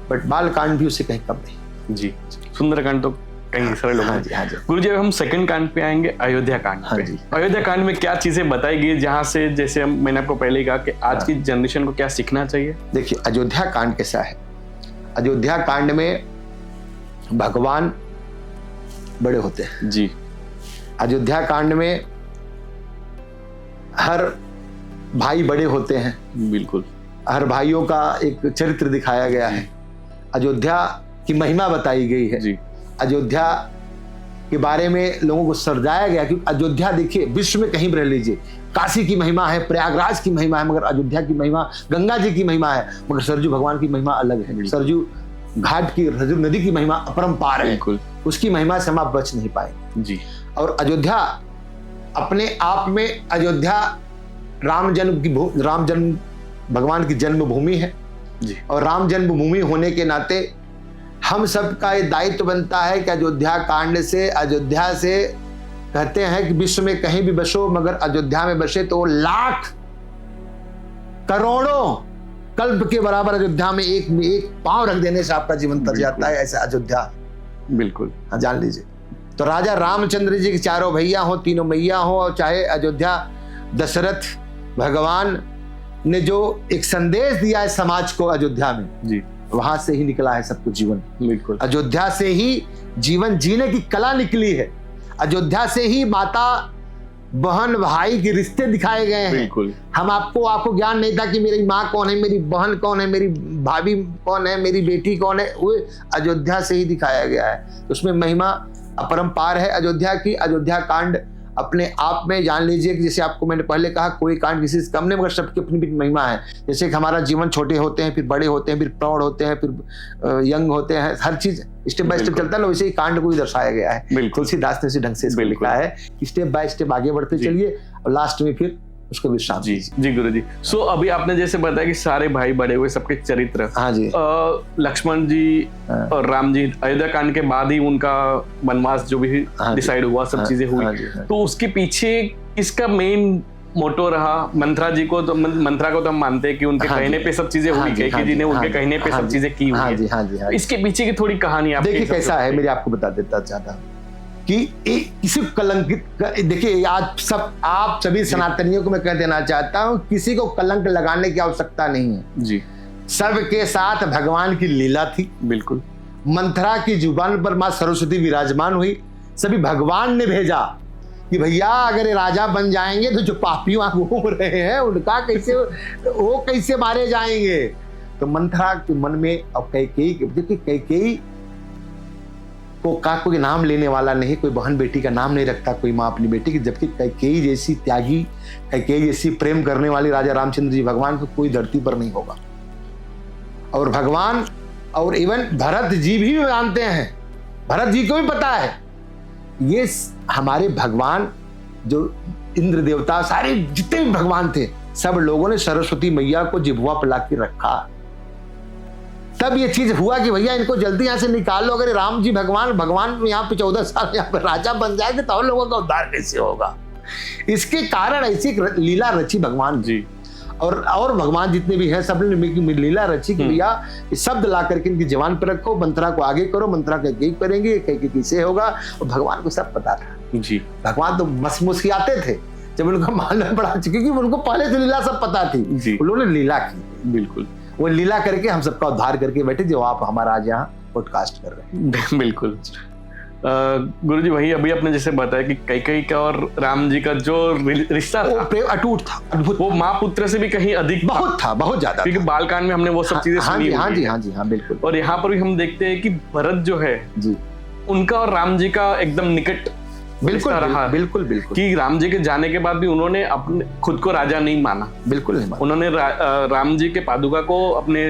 बट बाल कांड भी उससे कहीं कम नहीं जी। सुंदर कांड तो कहीं सरल होगा। हाँ जी। गुरु जी, अब हम सेकंड कांड पे आएंगे, अयोध्या कांड पे। अयोध्या कांड में क्या चीजें बताई गई जहां से, जैसे मैंने आपको पहले ही कहा कि आज की जनरेशन को क्या सीखना चाहिए? देखिए अयोध्या कांड कैसा है, अयोध्या कांड में भगवान बड़े होते हैं जी। अयोध्या कांड में हर भाई बड़े होते हैं, बिल्कुल। हर भाइयों का एक चरित्र दिखाया गया है, अयोध्या की महिमा बताई गई है जी। अयोध्या के बारे में लोगों को सजाया गया, क्योंकि अयोध्या देखिए विश्व में कहीं भी रह लीजिए, काशी की महिमा है, प्रयागराज की महिमा है, मगर अयोध्या की महिमा, गंगा जी की महिमा है, मगर सरजू भगवान की महिमा अलग है। सरजू घाट की, सरजू नदी की महिमा अपरंपार है, बिल्कुल। उसकी महिमा से हम आप बच नहीं पाएंगे जी। और अयोध्या अपने आप में, अयोध्या राम जन्म भगवान की जन्मभूमि है जी। और राम जन्मभूमि होने के नाते हम सबका ये दायित्व बनता है कि अयोध्या कांड से, अयोध्या से कहते हैं कि विश्व में कहीं भी बसो मगर अयोध्या में बसे तो लाख करोड़ों कल्प के बराबर अयोध्या में एक पांव रख देने से आपका जीवन तर जाता है। ऐसा अयोध्या, बिल्कुल। हाँ, जान लीजिए। तो राजा रामचंद्र जी के चारों भैया हो, तीनों मैया हो, और चाहे अयोध्या दशरथ भगवान ने जो एक संदेश दिया है समाज को अयोध्या में जी, वहां से ही निकला है सब कुछ जीवन। बिल्कुल। अयोध्या से ही जीवन जीने की कला निकली है। अयोध्या से ही माता बहन भाई के रिश्ते दिखाए गए हैं। बिल्कुल। हम आपको ज्ञान नहीं था कि मेरी माँ कौन है, मेरी बहन कौन है, मेरी भाभी कौन है, मेरी बेटी कौन है, वो अयोध्या से ही दिखाया गया है। उसमें महिमा अपरंपार है अयोध्या की। अयोध्या कांड अपने आप में जान लीजिए कि जैसे आपको मैंने पहले कहा, कोई कांड किसी से कम नहीं, मगर सबकी अपनी अपनी महिमा है। जैसे कि हमारा जीवन छोटे होते हैं, फिर बड़े होते हैं, फिर प्रौढ़ होते हैं, फिर यंग होते हैं, हर चीज स्टेप बाय स्टेप चलता है ना, वैसे ही कांड को भी दर्शाया गया है। तुलसीदास ने इसी ढंग से इसको लिखा है कि स्टेप बाय स्टेप आगे बढ़ते चलिए और लास्ट में फिर उसको विश्राम। जी जी गुरु जी। सो अभी आपने जैसे बताया कि सारे भाई बड़े हुए, सबके चरित्र, हाँ जी, लक्ष्मण जी और राम जी, अयोध्या कांड के बाद ही उनका वनवास जो भी डिसाइड हुआ, सब चीजें हुई, तो उसके पीछे किसका मेन मोटो रहा? मंथरा जी को, तो मंथरा को तो हम मानते हैं कि उनके कहने पे सब चीजें हुई, कैकेयी जी ने उनके कहने पे सब चीजें की हुई। इसके पीछे की थोड़ी कहानी आप देखिए कैसा है, मेरे आपको बता देता चाहता हूँ कि किसी को कलंकित, देखिए आज आप सभी सनातनियों को मैं कह देना चाहता हूँ, किसी को कलंक लगाने की आवश्यकता नहीं है जी। सबके साथ भगवान की लीला थी। बिल्कुल। मंथरा की जुबान पर मां सरस्वती विराजमान हुई, सभी भगवान ने भेजा कि भैया अगर ये राजा बन जाएंगे तो जो पापी वहां घूम रहे हैं उनका कैसे मारे जाएंगे। तो मंथरा के मन में, अब कैकेयी को कोई नाम लेने वाला नहीं, कोई बहन बेटी का नाम नहीं रखता कोई माँ अपनी बेटी की, जबकि कैकेयी जैसी त्यागी, कैकेयी जैसी प्रेम करने वाली राजा रामचंद्र जी भगवान को कोई धरती पर नहीं होगा। और भगवान और इवन भरत जी भी जानते हैं, भरत जी को भी पता है, ये हमारे भगवान जो इंद्र देवता सारे जितने भी भगवान थे, सब लोगों ने सरस्वती मैया को जिह्वा पर ला के रखा। तब ये चीज हुआ कि भैया इनको जल्दी यहाँ से निकाल लो, अगर राम जी भगवान यहाँ पे 14 साल यहाँ पे राजा बन जाएंगे तो और लोगों का उद्धार कैसे होगा। इसके कारण ऐसी लीला रची भगवान जी और भगवान जितने भी हैं सब ने लीला रची कि भैया शब्द ला करके इनकी जवान पर रखो, मंत्रा को आगे करो, मंत्रा का यही करेंगे, कैसे होगा। और भगवान को सब पता था जी। भगवान तो बस मुस्कुराते थे जब उनको मालूम पड़ा, क्योंकि उनको पहले से लीला सब पता थी, उन्होंने लीला की। बिल्कुल, वो लीला करके हम सबका उद्धार करके बैठे, जो आप हमारा आज यहाँ पॉडकास्ट कर रहे हैं। बिल्कुल। गुरुजी, वही अभी आपने जैसे बताया कि कैकेयी का और राम जी का जो रिश्ता था, प्रेम अटूट था, अद्भुत, वो माँ पुत्र से भी कहीं अधिक बहुत था, बहुत ज्यादा, क्योंकि बालकांड में हमने वो सब चीजें सुनी। हाँ जी, बिल्कुल। और यहाँ पर भी हम देखते हैं कि भरत जो है जी, उनका और राम जी का एकदम निकट रहा। बिल्कुल कि राम जी के जाने के बाद भी उन्होंने अपने खुद को राजा नहीं माना, बिल्कुल नहीं माना। उन्होंने राम जी के पादुका को अपने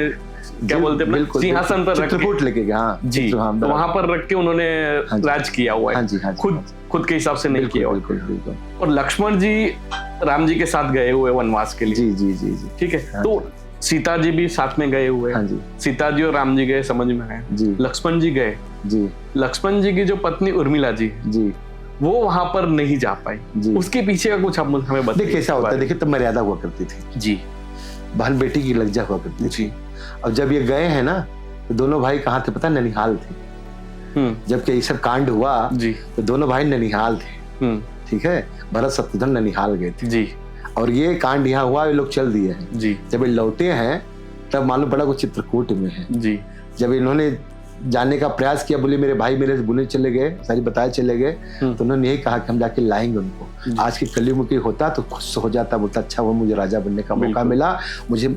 क्या बोलते हैं सिंहासन पर रख लेके जी, तो वहां पर रख के उन्होंने राज किया हुआ है, खुद के हिसाब से नहीं किया। बिल्कुल। और लक्ष्मण जी राम जी के साथ गए हुए वनवास के लिए। जी। ठीक है, तो सीता जी भी साथ में गए हुए। सीता जी और राम जी गए, समझ में आया। लक्ष्मण जी गए जी। लक्ष्मण जी की जो पत्नी उर्मिला जी जी, वो वहां पर नहीं जा पाई। उसके पीछे का कुछ हमें बताइए। देखिए कैसा होता है, देखिए तब मर्यादा हुआ करती थी जी, बहन बेटी की लज्जा हुआ करती थी। अब जब ये गए हैं ना, तो दोनों भाई कहाँ थे पता, ननिहाल थे। जबकि ये सब कांड हुआ जी, तो दोनों भाई ननिहाल थे। ठीक है, भरत शत्रुघ्न ननिहाल गए थे जी, और ये कांड यहाँ हुआ, ये लोग चल दिए हैं जी। जब ये लौटे हैं तब मालूम पड़ा वो चित्रकूट में है जी। जब इन्होंने जाने का प्रयास किया, बोले मेरे भाई मेरे से बुले चले गए, सारी बताए चले गए, तो उन्होंने यही कहा कि हम जाके लाएंगे उनको। आज की कलयुग में कोई होता तो खुश हो जाता, बोलता अच्छा हुआ मुझे राजा बनने का मौका मिला, मुझे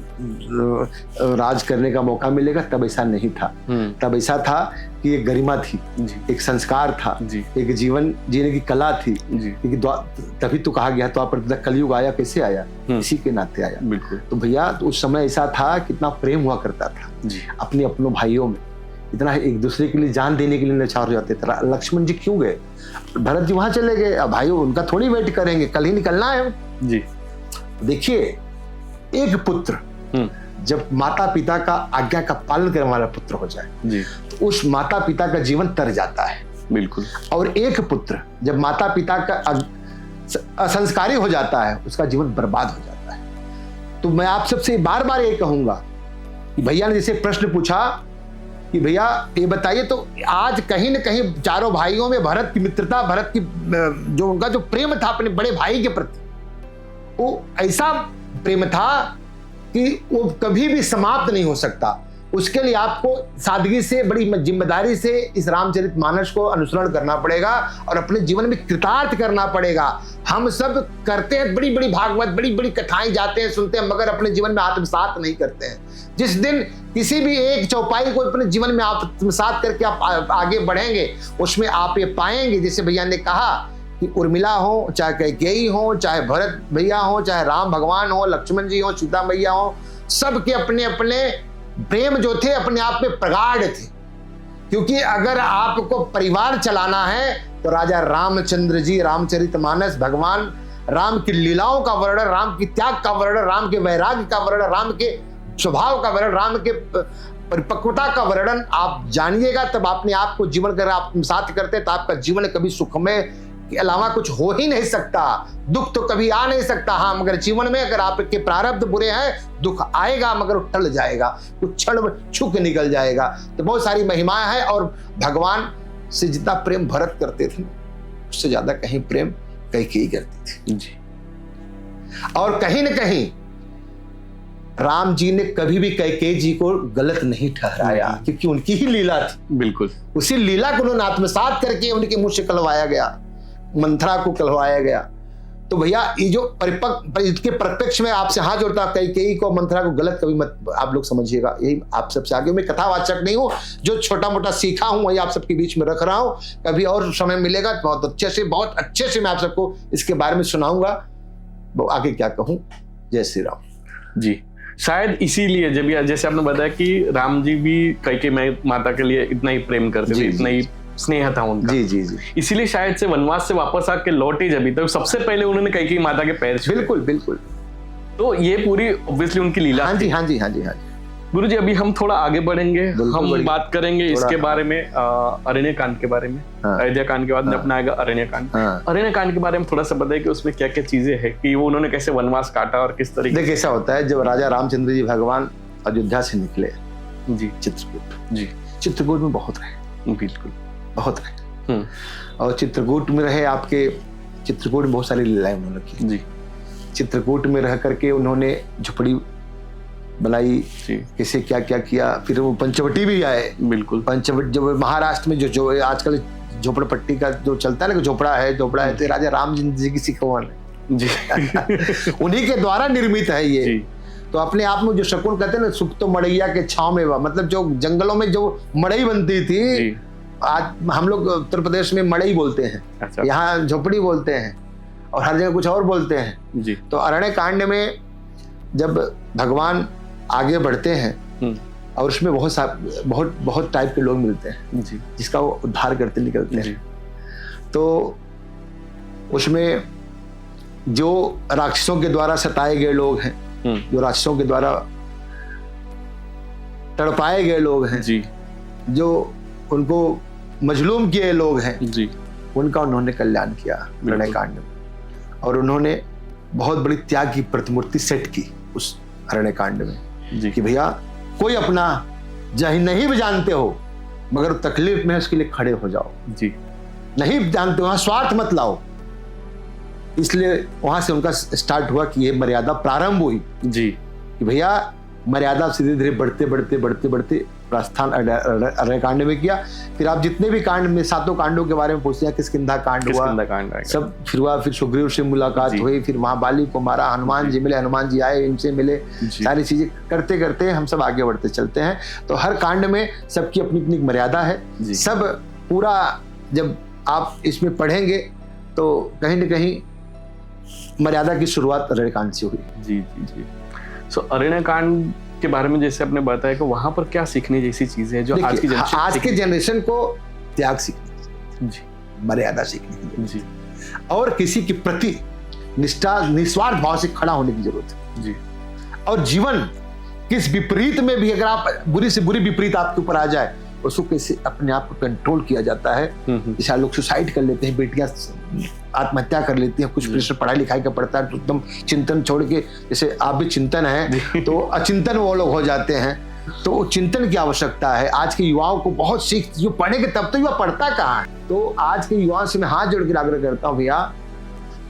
राज करने का मौका मिलेगा। तब ऐसा नहीं था, तब ऐसा था कि एक गरिमा थी, एक संस्कार था, एक जीवन जीने की कला थी, क्योंकि तभी तो कहा गया तो आप कलयुग आया, कैसे आया, इसी के नाते आया। बिल्कुल। तो भैया तो उस समय ऐसा था, कितना प्रेम हुआ करता था अपने अपनों भाइयों में, इतना एक दूसरे के लिए जान देने के लिए लाचार हो जाते थे। लक्ष्मण जी क्यों गए, भरत जी वहां चले गए, अब भाई उनका थोड़ी वेट करेंगे, कल ही निकलना है जी। देखिए एक पुत्र जब माता पिता का आज्ञा का पालन करने वाला पुत्र हो जाए जी, तो उस माता पिता का जीवन तर जाता है। बिल्कुल। और एक पुत्र जब माता पिता का असंस्कारी हो जाता है, उसका जीवन बर्बाद हो जाता है। तो मैं आप सबसे बार बार ये कहूंगा कि भैया ने जैसे प्रश्न पूछा कि भैया ये बताइए, तो आज कहीं न कहीं चारों भाइयों में भरत की मित्रता, भरत की जो उनका जो प्रेम था अपने बड़े भाई के प्रति, वो ऐसा प्रेम था कि वो कभी भी समाप्त नहीं हो सकता। उसके लिए आपको सादगी से, बड़ी जिम्मेदारी से इस रामचरितमानस को अनुसरण करना पड़ेगा और अपने जीवन में कृतार्थ करना पड़ेगा। हम सब करते हैं बड़ी बड़ी भागवत, बड़ी बड़ी कथाएं जाते हैं, सुनते हैं, मगर अपने जीवन में आत्मसात नहीं करते हैं। जिस दिन किसी भी एक चौपाई को अपने जीवन में आत्मसात करके आप आगे बढ़ेंगे, उसमें आप ये पाएंगे, जैसे भैया ने कहा कि उर्मिला हो, चाहे कैकेयी हो, चाहे भरत भैया हो, चाहे राम भगवान हो, लक्ष्मण जी हो, सीता मैया हो, सबके अपने अपने प्रेम जो थे अपने आप में प्रगाढ़ थे। क्योंकि अगर आपको परिवार चलाना है तो राजा रामचंद्र जी, रामचरितमानस, भगवान राम की लीलाओं का वर्णन, राम की त्याग का वर्णन, राम के वैराग्य का वर्णन, राम के स्वभाव का वर्णन, राम के परिपक्वता का वर्णन आप जानिएगा, तब अपने आप को जीवन कर आत्मसात करते तो आपका जीवन कभी सुखमय के अलावा कुछ हो ही नहीं सकता। दुख तो कभी आ नहीं सकता। हाँ, मगर जीवन में अगर आपके प्रारब्ध बुरे हैं, दुख आएगा मगर वो टल जाएगा, कुछ क्षण में छुक निकल जाएगा। तो बहुत सारी महिमाएं हैं, और भगवान से जितना प्रेम भरत करते थे, उससे ज्यादा कहीं प्रेम कैकेयी करती थी जी। और कहीं न कहीं राम जी ने कभी भी कैकेयी जी को गलत नहीं ठहराया, क्योंकि उनकी ही लीला थी। बिल्कुल। उसी लीला को उन्होंने आत्मसात करके उनके मुंह से कहलवाया गया, मंथरा को कहलवाया गया। तो भैया ये जो परिपक्व, इसके प्रत्यक्ष में आपसे हाथ जोड़ता, कैकेयी को, मंथरा को गलत कभी मत आप लोग समझिएगा। यही आप सबसे आगे, मैं कथावाचक नहीं हूँ, जो छोटा मोटा सीखा हूँ वही आप सबके बीच में रख रहा हूँ। कभी और समय मिलेगा बहुत अच्छे से मैं आप सबको इसके बारे में सुनाऊंगा। आगे क्या कहूँ। जय श्री राम जी। शायद इसीलिए जब जैसे आपने बताया कि राम जी भी कैकेयी माता के लिए इतना ही प्रेम करते थे, इतना ही स्नेह था उनका। जी जी जी। इसीलिए शायद से वनवास से वापस आके लौटे जब, तो सबसे पहले उन्होंने कैकेयी माता के पैर छुए। बिल्कुल बिल्कुल। तो ये पूरी ऑब्वियसली उनकी लीला। हाँ जी हाँ जी हाँ जी हाँ जी। गुरु जी, अभी हम थोड़ा आगे बढ़ेंगे, हम बात करेंगे इसके बारे में, अरण्य कांड के बारे में। अयोध्या कांड के बाद में अपना आएगा अरण्य कांड। अरण्य कांड के बारे में थोड़ा सा बताइए कि उसमें क्या क्या चीजें हैं, कि वो उन्होंने कैसे वनवास काटा और किस तरीके। देखिए ऐसा होता है, जब राजा रामचंद्र जी भगवान अयोध्या से निकले जी, चित्रकूट जी, चित्रकूट में बहुत रहे। बिल्कुल बहुत रहे। और चित्रकूट में रहे, आपके चित्रकूट में बहुत सारी लीलाएं उन्होंने की जी। चित्रकूट में रह करके उन्होंने झोपड़ी बनाई, किसे क्या क्या किया। फिर वो पंचवटी भी आए। बिल्कुल। पंचवटी जो महाराष्ट्र में जो आजकल झोपड़पट्टी का जो चलता है ना, झोपड़ा है तो राजा रामचंद्र जी की सिखवान है जी। उन्हीं के द्वारा निर्मित है ये। तो अपने आप में जो शकुन कहते हैं ना, सुख तो मड़ैया के छांव में, मतलब जो जंगलों में जो मड़ई बनती थी, आज हम लोग उत्तर प्रदेश में मड़ई बोलते हैं। अच्छा। यहाँ झोपड़ी बोलते हैं और हर जगह कुछ और बोलते हैं जी। तो अरण्य कांड में जब भगवान आगे बढ़ते हैं और उसमें बहुत टाइप के लोग मिलते हैं जी, जिसका वो उद्धार करते निकलते हैं। तो उसमें जो राक्षसों के द्वारा सताए गए लोग हैं, जो राक्षसों के द्वारा तड़पाए गए लोग हैं जी, जो उनको मजलूम किए लोग हैं जी, उनका उन्होंने कल्याण किया अरण्य कांड में। और उन्होंने बहुत बड़ी त्याग की प्रतिमूर्ति सेट की उस अरण्य कांड में जी, कि भैया कोई अपना जही नहीं भी जानते हो मगर तकलीफ में उसके लिए खड़े हो जाओ जी, नहीं जानते वहां स्वार्थ मत लाओ। इसलिए वहां से उनका स्टार्ट हुआ कि ये मर्यादा प्रारंभ हुई जी, कि भैया मर्यादा धीरे धीरे बढ़ते बढ़ते बढ़ते बढ़ते प्रस्थान अरण्य कांड में किया। फिर आप जितने भी कांड में 7 कांडों के बारे में पूछते हैं, किष्किंधा कांड हुआ, सब फिर हुआ, फिर सुग्रीव से मुलाकात हुई, फिर महाबाली को मारा, हनुमान जी मिले, हनुमान जी आए, इनसे मिले, सारी चीजें करते करते हम सब आगे बढ़ते चलते हैं। तो हर कांड में सबकी अपनी अपनी मर्यादा है। सब पूरा जब आप इसमें पढ़ेंगे तो कहीं न कहीं मर्यादा की शुरुआत अरण्य कांड से हुई। जी जी जी। सो अरण्य कांड के बारे में जैसे आपने बताया कि वहां पर क्या सीखने जैसी चीजें हैं जो आज के जनरेशन को त्याग सीखने जी, मर्यादा सीखने जी, और किसी के प्रति निष्ठा निस्वार्थ भाव से खड़ा होने की जरूरत है जी। और जीवन किस विपरीत में भी अगर आप बुरी से बुरी विपरीत आपके ऊपर आ जाए, उसको कैसे अपने आप को कंट्रोल किया जाता है। जैसे लोग सुसाइड कर लेते हैं, बेटियां आत्महत्या कर लेती हैं, कुछ प्रेशर पढ़ाई लिखाई का पड़ता है तो एकदम चिंतन छोड़ के, जैसे आप भी चिंतन है तो अचिंतन वो लोग हो जाते हैं। तो चिंतन की आवश्यकता है। आज के युवाओं को बहुत सीख, जो पढ़ेंगे तब तो युवा पढ़ता कहाँ है। तो आज के युवाओं से मैं हाथ जोड़ के आग्रह करता हूँ, भैया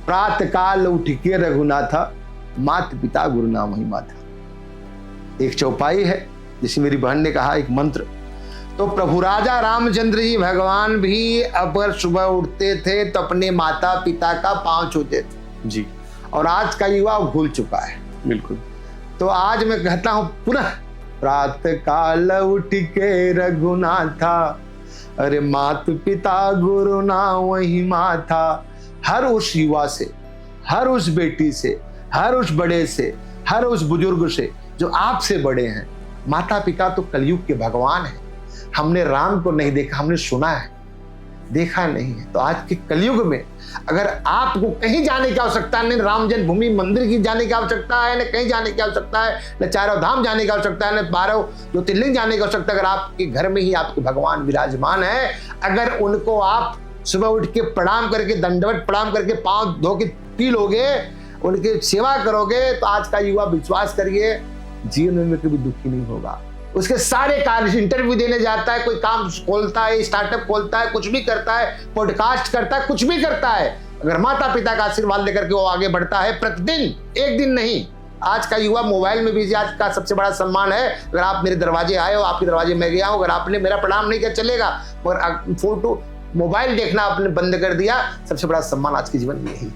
प्रातः काल उठ के रघुनाथा, मात पिता गुरु नाम ही माता। एक चौपाई है, जैसे मेरी बहन ने कहा, एक मंत्र। तो प्रभु राजा रामचंद्र जी भगवान भी अगर सुबह उठते थे तो अपने माता पिता का पांव छूते थे जी। और आज का युवा भूल चुका है। बिल्कुल। तो आज मैं कहता हूं पुनः, प्रातः काल उठ के रघुनाथा, अरे मात पिता गुरु ना वही माथा। हर उस युवा से, हर उस बेटी से, हर उस बड़े से, हर उस बुजुर्ग से जो आपसे बड़े हैं। माता पिता तो कलयुग के भगवान हैं। हमने राम को नहीं देखा, हमने सुना है, देखा नहीं है। तो आज के कलयुग में अगर आपको कहीं जाने की आवश्यकता नहीं, राम जन्मभूमि मंदिर की जाने की आवश्यकता है, न कहीं जाने की आवश्यकता है, न चारों धाम जाने की आवश्यकता है, न 12 ज्योतिर्लिंग जाने की आवश्यकता। अगर आपके घर में ही आपके भगवान विराजमान है, अगर उनको आप सुबह उठ के प्रणाम करके, दंडवत प्रणाम करके, पांव धो के पी लोगे, उनकी सेवा करोगे, तो आज का युवा विश्वास करिए जीवन में कभी दुखी नहीं होगा। उसके सारे कार्य, इंटरव्यू देने जाता है, कोई काम खोलता है, स्टार्टअप खोलता है, कुछ भी करता है, पॉडकास्ट करता है, कुछ भी करता है, अगर माता पिता का आशीर्वाद लेकर के वो आगे बढ़ता है प्रतिदिन, एक दिन नहीं। आज का युवा मोबाइल में बिजी। आज का सबसे बड़ा सम्मान है, अगर आप मेरे दरवाजे आए हो, आपके दरवाजे में गया हूं, अगर आपने मेरा प्रणाम नहीं किया चलेगा, और फोटो मोबाइल देखना आपने बंद कर दिया, सबसे बड़ा सम्मान आज के जीवन में यही।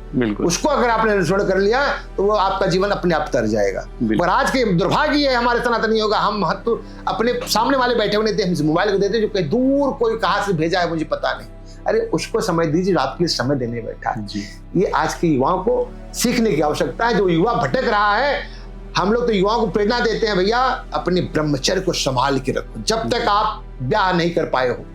बिल्कुल। उसको अगर आपने अनुसरण कर लिया तो वो आपका जीवन अपने आप तर जाएगा। पर आज के दुर्भाग्य है हमारे सनातनियों का, हम महत्व अपने सामने वाले बैठे हुए हम मोबाइल को देते, जो कहीं दूर कोई कहां से भेजा है मुझे पता नहीं। अरे उसको समय दीजिए, रात के लिए समय देने बैठा है जी। ये आज के युवाओं को सीखने की आवश्यकता है। जो युवा भटक रहा है, हम लोग तो युवाओं को प्रेरणा देते हैं, भैया अपने ब्रह्मचर्य को संभाल के रखो। जब तक आप ब्याह नहीं कर पाए हो,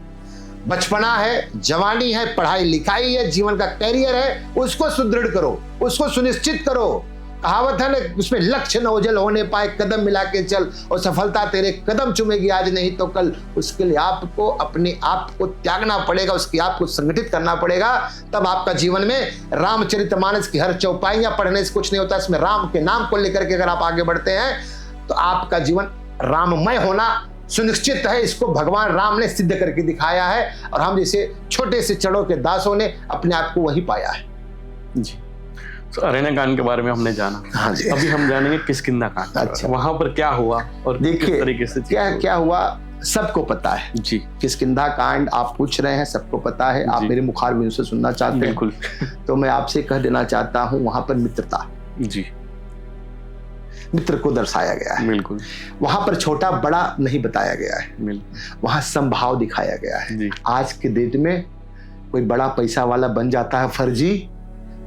बचपना है, जवानी है, पढ़ाई लिखाई है, जीवन का कैरियर है, उसको सुदृढ़ करो, उसको सुनिश्चित करो। कहावत है ना, उसमें लक्ष्य न ओझल होने पाए, कदम मिला के चल, और सफलता तेरे कदम चूमेगी आज नहीं तो कल। उसके लिए आपको अपने आप को त्यागना पड़ेगा, उसके आप को संगठित करना पड़ेगा। तब आपका जीवन में रामचरितमानस की हर चौपाइयां पढ़ने से कुछ नहीं होता। इसमें राम के नाम को लेकर के अगर आप आगे बढ़ते हैं तो आपका जीवन राममय होना सुनिश्चित है। इसको भगवान राम ने सिद्ध करके दिखाया है, और हम जैसे छोटे से चढ़ों के दासों ने अपने आप को वही पाया है जी। तो अरण्य कांड के बारे में हमने जाना। हाँ जी। अभी हम जानेंगे किष्किंधा कांड। अच्छा, वहां पर क्या हुआ और देखिए तरीके से क्या हुआ सबको पता है जी। किष्किंधा कांड आप पूछ रहे हैं, सबको पता है। आप मेरे मुखारबिंद से सुनना चाहते हैं। बिल्कुल। तो मैं आपसे कह देना चाहता हूँ, वहां पर मित्रता जी, मित्र को दर्शाया गया है। बिल्कुल। वहां पर छोटा बड़ा नहीं बताया गया है, वहां समभाव दिखाया गया है। आज के डेट में कोई बड़ा पैसा वाला बन जाता है फर्जी,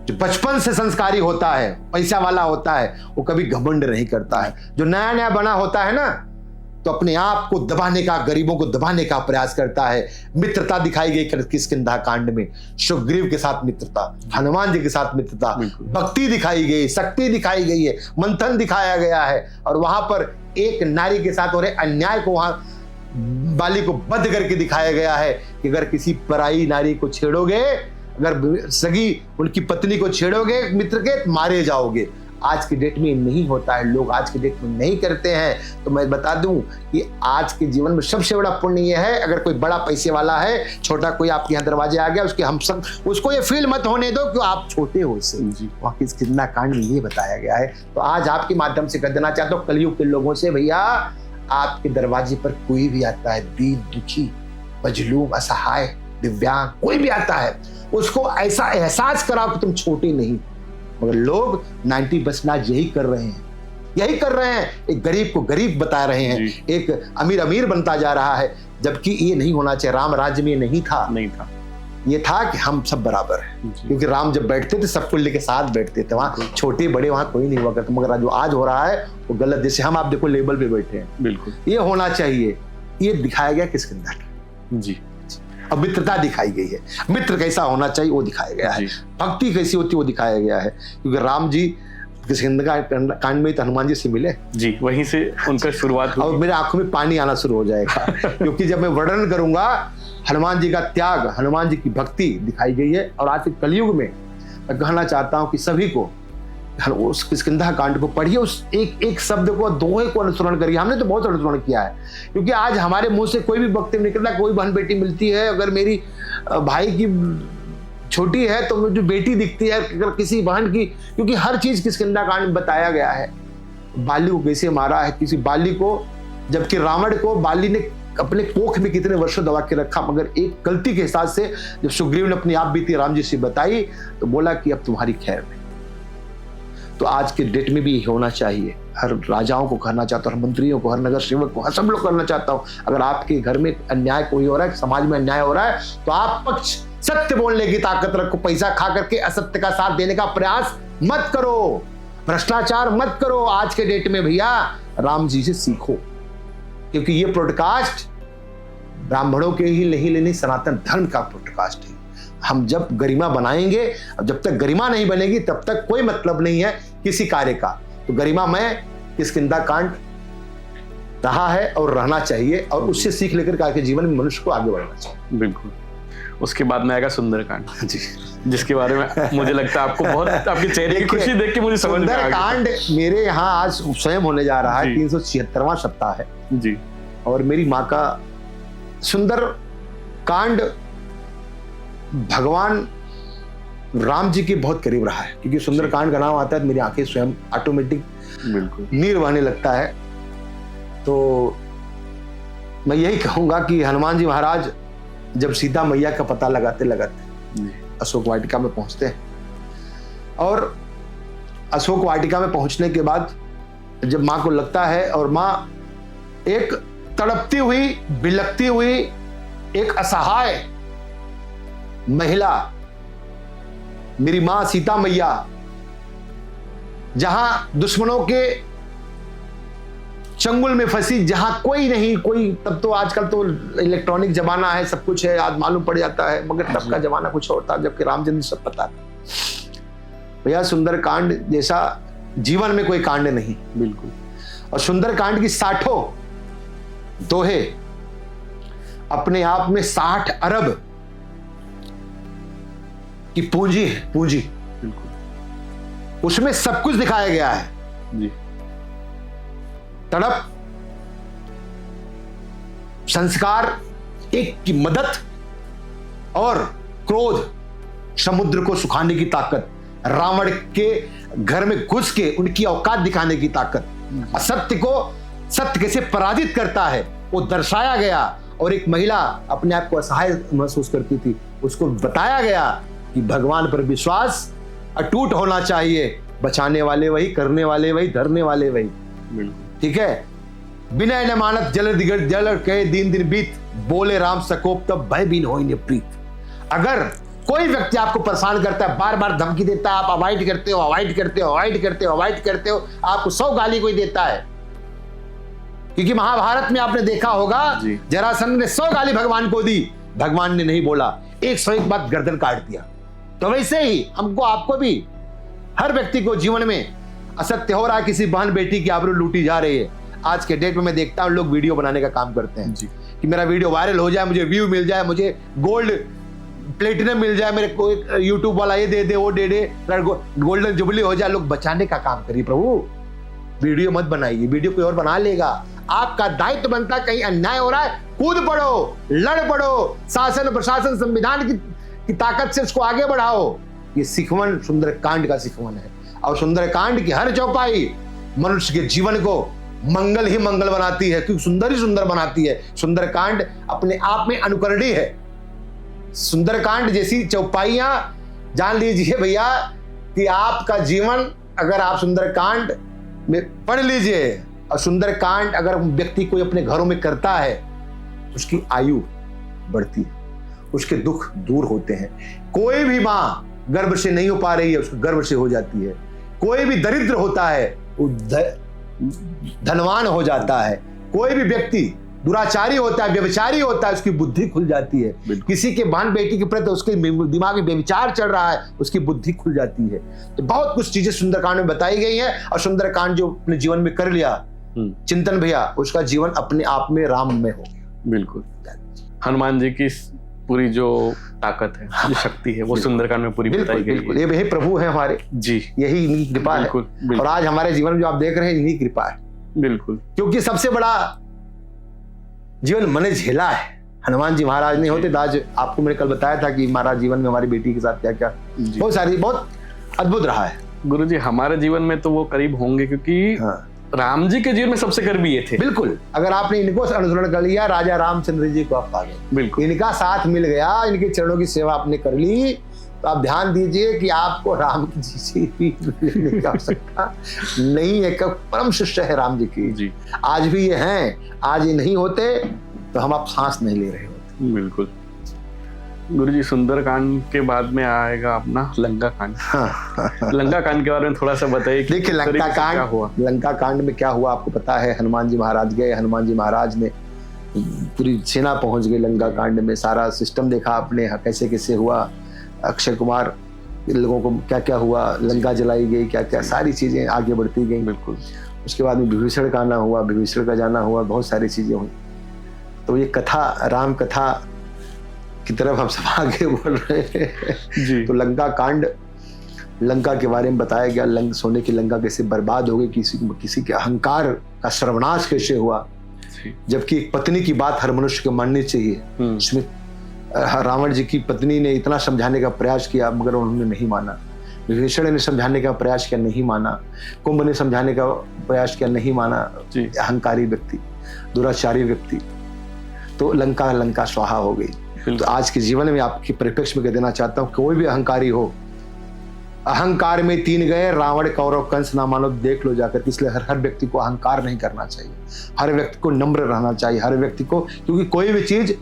जो बचपन से संस्कारी होता है, पैसा वाला होता है, वो कभी घमंड नहीं करता है। जो नया नया बना होता है ना, तो अपने आप को दबाने का, गरीबों को दबाने का प्रयास करता है। मित्रता दिखाई गई किष्किंधा कांड में, सुग्रीव के साथ मित्रता, हनुमान जी के साथ मित्रता, भक्ति दिखाई गई, शक्ति दिखाई गई है, मंथन दिखाया गया है। और वहां पर एक नारी के साथ हो रहे अन्याय को वहां बाली को बद्ध करके दिखाया गया है कि अगर किसी पराई नारी को छेड़ोगे, अगर सगी उनकी पत्नी को छेड़ोगे मित्र के, मारे जाओगे। आज के डेट में नहीं होता है, लोग आज के डेट में नहीं करते हैं। तो मैं बता दूं कि आज के जीवन में सबसे बड़ा पुण्य यह है, अगर कोई बड़ा पैसे वाला है, छोटा कोई आपके यहाँ दरवाजे आ गया, उसके हम सब उसको ये फील मत होने दो कि आप छोटे हो इससे। वहाँ किष्किंधा कांड में ये बताया गया है। तो आज आपके माध्यम से कह देना चाहता हूँ कलयुग के लोगों से, भैया आपके दरवाजे पर कोई भी आता है, दीन दुखी, मजलूम, असहाय, दिव्यांग, कोई भी आता है, उसको ऐसा एहसास कराओ कि तुम छोटे नहीं। मगर लोग 90% यही कर रहे हैं, यही कर रहे हैं। एक गरीब को गरीब बता रहे हैं, एक अमीर अमीर बनता जा रहा है, जबकि ये नहीं होना चाहिए। राम राज्य में ये नहीं था। ये था कि हम सब बराबर हैं, क्योंकि राम जब बैठते थे सबको लेके साथ बैठते थे, वहाँ छोटे बड़े वहाँ कोई नहीं हुआ करता। मगर जो आज हो रहा है वो गलत। जैसे हम आप देखो लेबल पे बैठे हैं, बिल्कुल ये होना चाहिए। ये दिखाया गया किसकिंदा जी, अब मित्रता दिखाई गई है। मित्र कैसा होना चाहिए वो दिखाया गया है, भक्ति कैसी होती है वो दिखाया गया है। क्योंकि राम जी किष्किंधा कांड में तो हनुमान जी से मिले जी, वहीं से उनका शुरुआत हुई। और मेरे आंखों में पानी आना शुरू हो जाएगा क्योंकि जब मैं वर्णन करूंगा हनुमान जी का त्याग, हनुमान जी की भक्ति दिखाई गई है। और आज के कलयुग में मैं कहना चाहता हूं कि सभी को उस किष्किंधा कांड को पढ़िए, उस एक शब्द को, दोहे को अनुसरण करिए। हमने तो बहुत अनुसरण किया है, क्योंकि आज हमारे मुंह से कोई भी वक्तव्य निकलता, कोई बहन बेटी मिलती है, अगर मेरी भाई की छोटी है तो मुझे बेटी दिखती है, अगर किसी बहन की, क्योंकि हर चीज किष्किंधा कांड में बताया गया है। बाली को कैसे मारा है, किसी बाली को, जबकि रावण को बाली ने अपने कोख में कितने वर्षों दबा के रखा, मगर एक गलती के हिसाब से जब सुग्रीव ने अपनी आप बीती राम जी से बताई तो बोला कि अब तुम्हारी खैर नहीं। तो आज के डेट में भी होना चाहिए। हर राजाओं को करना चाहता हूँ, हर मंत्रियों को, हर नगर सेवक को, हर सब लोग करना चाहता हूँ। अगर आपके घर में अन्याय कोई हो रहा है, समाज में अन्याय हो रहा है, तो आप पक्ष सत्य बोलने की ताकत रखो। पैसा खा करके असत्य का साथ देने का प्रयास मत करो, भ्रष्टाचार मत करो। आज के डेट में भैया राम जी से सीखो, क्योंकि ये पॉडकास्ट ब्राह्मणों के ही नहीं लेने, सनातन धर्म का पॉडकास्ट है। हम जब गरिमा बनाएंगे, जब तक गरिमा नहीं बनेगी तब तक कोई मतलब नहीं है किसी कार्य का। तो गरिमा में किष्किंधा कांड रहा है और रहना चाहिए, और उससे सीख लेकर के जीवन में मनुष्य को आगे बढ़ना चाहिए। बिल्कुल। उसके बाद में आएगा सुंदरकांड जी, जिसके बारे में मुझे लगता है आपको बहुत, आपके चेहरे की खुशी देख के मुझे समझ में आ गया। सुंदरकांड मेरे यहाँ आज स्वयं होने जा रहा है, 376वां सप्ताह है जी, और मेरी माँ का सुंदरकांड भगवान राम जी के बहुत करीब रहा है, क्योंकि सुंदरकांड का नाम आता है तो मेरी आंखें स्वयं ऑटोमेटिक नीर बहने लगता है। तो मैं यही कहूंगा कि हनुमान जी महाराज जब सीता मैया का पता लगाते लगाते अशोक वाटिका में पहुंचते हैं, और अशोक वाटिका में पहुंचने के बाद जब माँ को लगता है, और माँ एक तड़पती हुई, बिलखती हुई, एक असहाय महिला, मेरी मां सीता मैया, जहां दुश्मनों के चंगुल में फंसी, जहां कोई नहीं, कोई, तब तो आजकल तो इलेक्ट्रॉनिक जमाना है, सब कुछ है, आज मालूम पड़ जाता है, मगर तब का जमाना कुछ और था, जबकि रामचंद्र सब पता था। भैया सुंदरकांड जैसा जीवन में कोई कांड नहीं, बिल्कुल। और सुंदरकांड की 60 दोहे अपने आप में 60 अरब की पूंजी है, पूंजी, बिल्कुल। उसमें सब कुछ दिखाया गया है जी। तड़प, संस्कार, एक की मदद, और क्रोध, समुद्र को सुखाने की ताकत, रावण के घर में घुस के उनकी औकात दिखाने की ताकत, असत्य को सत्य कैसे पराजित करता है वो दर्शाया गया। और एक महिला अपने आप को असहाय महसूस करती थी, उसको बताया गया कि भगवान पर विश्वास अटूट होना चाहिए, बचाने वाले वही, करने वाले वही, धरने वाले वही, ठीक है। विनय न मानत जल दिगर जल कहे दीन दिन बीत, बोले राम सकोप तब भय बीन होई न प्रीत। अगर कोई व्यक्ति आपको परेशान करता है, बार बार धमकी देता है, आप अवॉइड करते हो, अवॉइड करते हो, अवॉइड करते हो, अवॉइड करते हो, आपको 100 गाली कोई देता है, क्योंकि महाभारत में आपने देखा होगा जरासंध ने 100 गाली भगवान को दी, भगवान ने नहीं बोला, 101 बात गर्दन काट दिया। तो वैसे ही हमको, आपको भी, हर व्यक्ति को जीवन में असत्य हो रहा है, किसी बहन बेटी की आबरू लूटी जा रही है। आज के डेट में मैं देखता हूं लोग वीडियो बनाने का काम करते हैं जी, कि मेरा वीडियो वायरल हो जाए, मुझे व्यू मिल जाए, मुझे गोल्ड प्लेटिनम मिल जाए, मेरे को यूट्यूब वाला ये दे दे, वो दे दे, गोल्डन जुबली हो जाए। लोग बचाने का काम करिए प्रभु, वीडियो मत बनाइए, वीडियो कोई और बना लेगा। आपका दायित्व बनता, कहीं अन्याय हो रहा है, कूद पड़ो, लड़ पड़ो, शासन प्रशासन संविधान की ताकत से उसको आगे बढ़ाओ। ये सिखवन सुंदरकांड का सिखवन है, और सुंदरकांड की हर चौपाई मनुष्य के जीवन को मंगल ही मंगल बनाती है, क्योंकि सुंदर ही सुंदर बनाती है। सुंदरकांड अपने आप में अनुकरणीय है। सुंदरकांड जैसी चौपाइयां जान लीजिए भैया कि आपका जीवन, अगर आप सुंदरकांड में पढ़ लीजिए, और सुंदरकांड अगर व्यक्ति कोई अपने घरों में करता है, उसकी आयु बढ़ती है, उसके दुख दूर होते हैं। कोई भी मां गर्भ से नहीं हो पा रही है, उसको गर्भ से हो जाती है। कोई भी दरिद्र होता है, वो धनवान हो जाता है। कोई भी व्यक्ति दुराचारी होता है, व्यभिचारी होता है, उसकी बुद्धि खुल जाती है। किसी के बहन बेटी के प्रति उसके दिमाग में व्यभिचार चल रहा है, उसकी बुद्धि खुल जाती है। तो बहुत कुछ चीजें सुंदरकांड में बताई गई हैं, और सुंदरकांड जो अपने जीवन में कर लिया चिंतन भैया, उसका जीवन अपने आप में राममय हो गया। बिल्कुल। हनुमान जी की पूरी जो ताकत है, जो शक्ति है, वो सुंदरकांड में पूरी बताई गई है। ये यही प्रभु है हमारे जी, यही इनकी कृपा है। और आज हमारे जीवन में जो आप देख रहे हैं, इन्हीं कृपा है। बिल्कुल, क्योंकि सबसे बड़ा जीवन मैंने झेला है। हनुमान जी महाराज नहीं होते तो आज आपको मैंने कल बताया था कि महाराज जीवन में हमारी बेटी के साथ क्या क्या बहुत अद्भुत रहा है। गुरुजी, हमारे जीवन में तो वो करीब होंगे, क्योंकि राम जी के जीवन में सबसे करीबी ये थे। बिल्कुल, अगर आपने इनको अनुसरण कर लिया, राजा रामचंद्र जी को आप पा गए। बिल्कुल, इनका साथ मिल गया, इनके चरणों की सेवा आपने कर ली, तो आप ध्यान दीजिए कि आपको राम जी से भी मिलने की आवश्यकता नहीं है। परम शिष्य है राम जी की जी। आज भी ये हैं, आज ये नहीं होते तो हम आप सांस नहीं ले रहे होते। बिल्कुल। गुरुजी, सुंदरकांड के बाद में आएगा अपना लंका कांड। लंका कांड के बारे में थोड़ा सा बताइए। देखिए, लंका कांड में क्या हुआ आपको पता है। हनुमान जी महाराज गए, हनुमान जी महाराज ने पूरी सेना पहुंच गई लंका कांड में। सारा सिस्टम देखा आपने, कैसे कैसे हुआ। अक्षय कुमार लोगों को क्या क्या हुआ, लंका जलाई गई, क्या क्या सारी चीजें आगे बढ़ती गई। बिल्कुल। उसके बाद में विभीषण का आना हुआ, विभीषण का जाना हुआ, बहुत सारी चीजें हुई। तो ये कथा, राम कथा की तरफ हम सब आगे बढ़ रहे हैं जी। तो लंका कांड, लंका के बारे में बताया गया। सोने की लंका कैसे बर्बाद हो गई, किसी के अहंकार का सर्वनाश कैसे हुआ, जबकि एक पत्नी की बात हर मनुष्य को माननी चाहिए। उसमें रावण जी की पत्नी ने इतना समझाने का प्रयास किया, मगर उन्होंने नहीं माना। विभीषण ने समझाने का प्रयास किया, नहीं माना। कुंभ ने समझाने का प्रयास किया, नहीं माना। अहंकारी व्यक्ति, दुराचारी व्यक्ति। तो लंका स्वाहा हो गई। तो आज के जीवन में आपके परिप्रेक्ष्य में कह देना चाहता हूं, कोई भी अहंकारी हो, अहंकार में 3 गए, रावण, कौरव, कंस ना मानो, देख लो जाकर। इसलिए हर व्यक्ति को अहंकार नहीं करना चाहिए, हर व्यक्ति को नम्र रहना चाहिए, हर व्यक्ति को, क्योंकि कोई भी चीज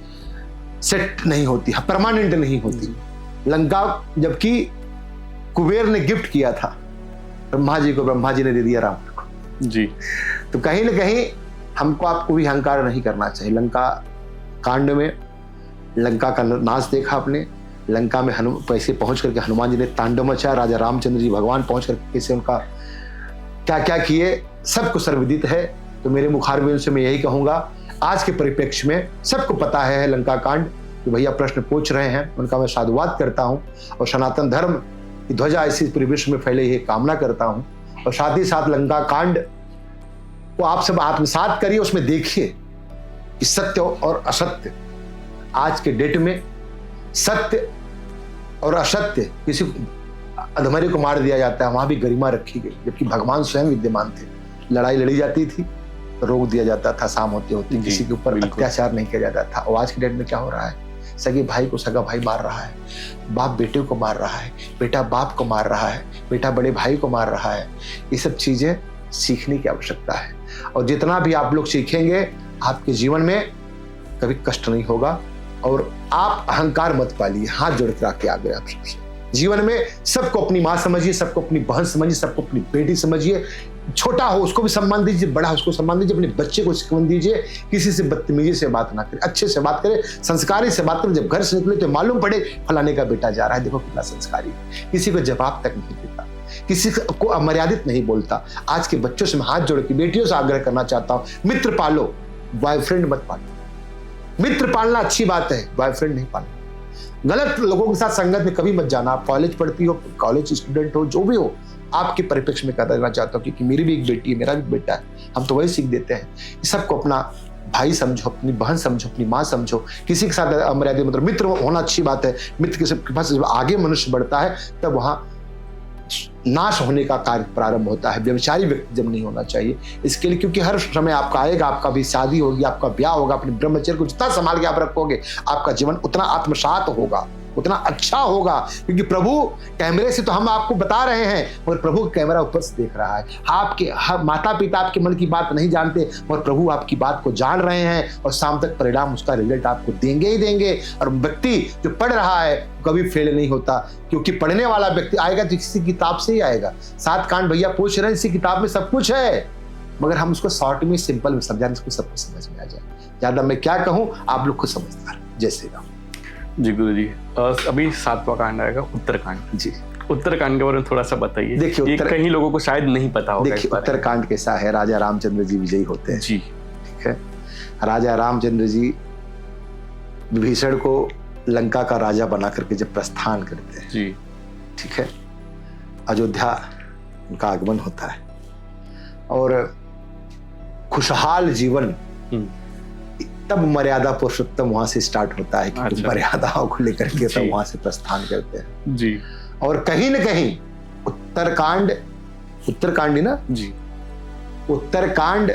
सेट नहीं होती, परमानेंट नहीं होती। लंका जबकि कुबेर ने गिफ्ट किया था ब्रह्मा जी को, ब्रह्मा जी ने दे दिया रावण को जी। तो कहीं ना कहीं हमको आपको भी अहंकार नहीं करना चाहिए। लंका कांड में लंका का नाश देखा आपने। लंका में पैसे पहुंच करके हनुमान जी ने तांडव मचाया, राजा रामचंद्र जी भगवान पहुंच करके कैसे उनका क्या क्या किए, सबको सर्वविदित है। तो मेरे मुखारबिंद से मैं यही कहूंगा, आज के परिप्रेक्ष्य में सबको पता है लंका कांड। तो भैया प्रश्न पूछ रहे हैं, उनका मैं साधुवाद करता हूं, और सनातन धर्म की ध्वजा ऐसी पूरे विश्व में फैले, ये कामना करता हूं। और साथ ही साथ लंका कांड को आप सब आत्मसात करिए, उसमें देखिए कि सत्य और असत्य, आज के डेट में सत्य और असत्य, किसी अधमरे को मार दिया जाता है, वहां भी गरिमा रखी गई, जबकि भगवान स्वयं विद्यमान थे। लड़ाई लड़ी जाती थी तो रोक दिया जाता था, शाम होते होते किसी के ऊपर अत्याचार नहीं किया जाता था। और आज के डेट में क्या हो रहा है, सगे भाई को सगा भाई मार रहा है, बाप बेटे को मार रहा है, बेटा बाप को मार रहा है, बेटा बड़े भाई को मार रहा है। ये सब चीजें सीखने की आवश्यकता है, और जितना भी आप लोग सीखेंगे, आपके जीवन में कभी कष्ट नहीं होगा। और आप अहंकार मत पालिए, हाथ जोड़ के रख के आगे आप सबसे। जीवन में सबको अपनी माँ समझिए, सबको अपनी बहन समझिए, सबको अपनी बेटी समझिए। छोटा हो उसको भी सम्मान दीजिए, बड़ा हो उसको सम्मान दीजिए, अपने बच्चे को सम्मान दीजिए। किसी से बदतमीजी से बात ना करें, अच्छे से बात करें, संस्कारी से बात करें। जब घर से निकले तो मालूम पड़े फलाने का बेटा जा रहा है, देखो कितना संस्कारी है, किसी को जवाब तक नहीं देता, किसी को अमर्यादित नहीं बोलता। आज के बच्चों से मैं हाथ जोड़ के बेटियों से आग्रह करना चाहता हूँ, मित्र पालो, बॉयफ्रेंड मत पालो। मित्र पालना अच्छी बात है, बॉयफ्रेंड नहीं पालना। गलत लोगों के साथ संगत में कभी मत जाना। आप कॉलेज पढ़ती हो, कॉलेज स्टूडेंट हो, जो भी हो, आपके परिप्रेक्ष्य में कहना चाहता हूँ, क्योंकि मेरी भी एक बेटी है, मेरा भी बेटा है, हम तो वही सीख देते हैं कि सबको अपना भाई समझो, अपनी बहन समझो, अपनी माँ समझो। किसी के साथ अमर्यादित मित्र होना अच्छी बात है। मित्र के पास आगे मनुष्य बढ़ता है, तब वहां नाश होने का कार्य प्रारंभ होता है। व्यभिचारी व्यक्ति जब नहीं होना चाहिए इसके लिए, क्योंकि हर समय आपका आएगा, आपका भी शादी होगी, आपका ब्याह होगा, अपने ब्रह्मचर्य को जितना संभाल के आप रखोगे आपका जीवन उतना आत्मसात होगा, उतना अच्छा होगा। क्योंकि प्रभु कैमरे से तो हम आपको बता रहे हैं और प्रभु कैमरा ऊपर से देख रहा है। आपके माता पिता आपके मन की बात नहीं जानते और प्रभु आपकी बात को जान रहे हैं और शाम तक परिणाम उसका रिजल्ट आपको देंगे ही देंगे। और व्यक्ति जो पढ़ रहा है कभी फेल नहीं होता, क्योंकि पढ़ने वाला व्यक्ति आएगा तो किसी किताब से ही आएगा। 7 कांड भैया पूछ रहे हैं, इसी किताब में सब कुछ है, मगर हम उसको शॉर्ट में सिंपल में समझाने से सब कुछ समझ में आ जाए। ज्यादा मैं क्या कहूँ, आप लोग खुद समझदार। जय श्री राम। जी गुरु जी, अभी 7वां कांड आएगा उत्तरकांड। जी, उत्तरकांड के बारे में थोड़ा सा बताइए। देखिए, कहीं लोगों को शायद नहीं पता होगा। देखिए उत्तरकांड कैसा है, राजा रामचंद्र जी विजयी होते हैं। जी, ठीक है। राजा रामचंद्र जी विभीषण को लंका का राजा बना करके जब प्रस्थान करते हैं, जी, ठीक है, अयोध्या उनका आगमन होता है और खुशहाल जीवन तब मर्यादा पुरुषोत्तम वहां से स्टार्ट होता है, क्योंकि अच्छा। मर्यादाओं को लेकर के तब वहां से प्रस्थान करते हैं। जी, और कहीं न कहीं उत्तरकांड ना जी, उत्तरकांड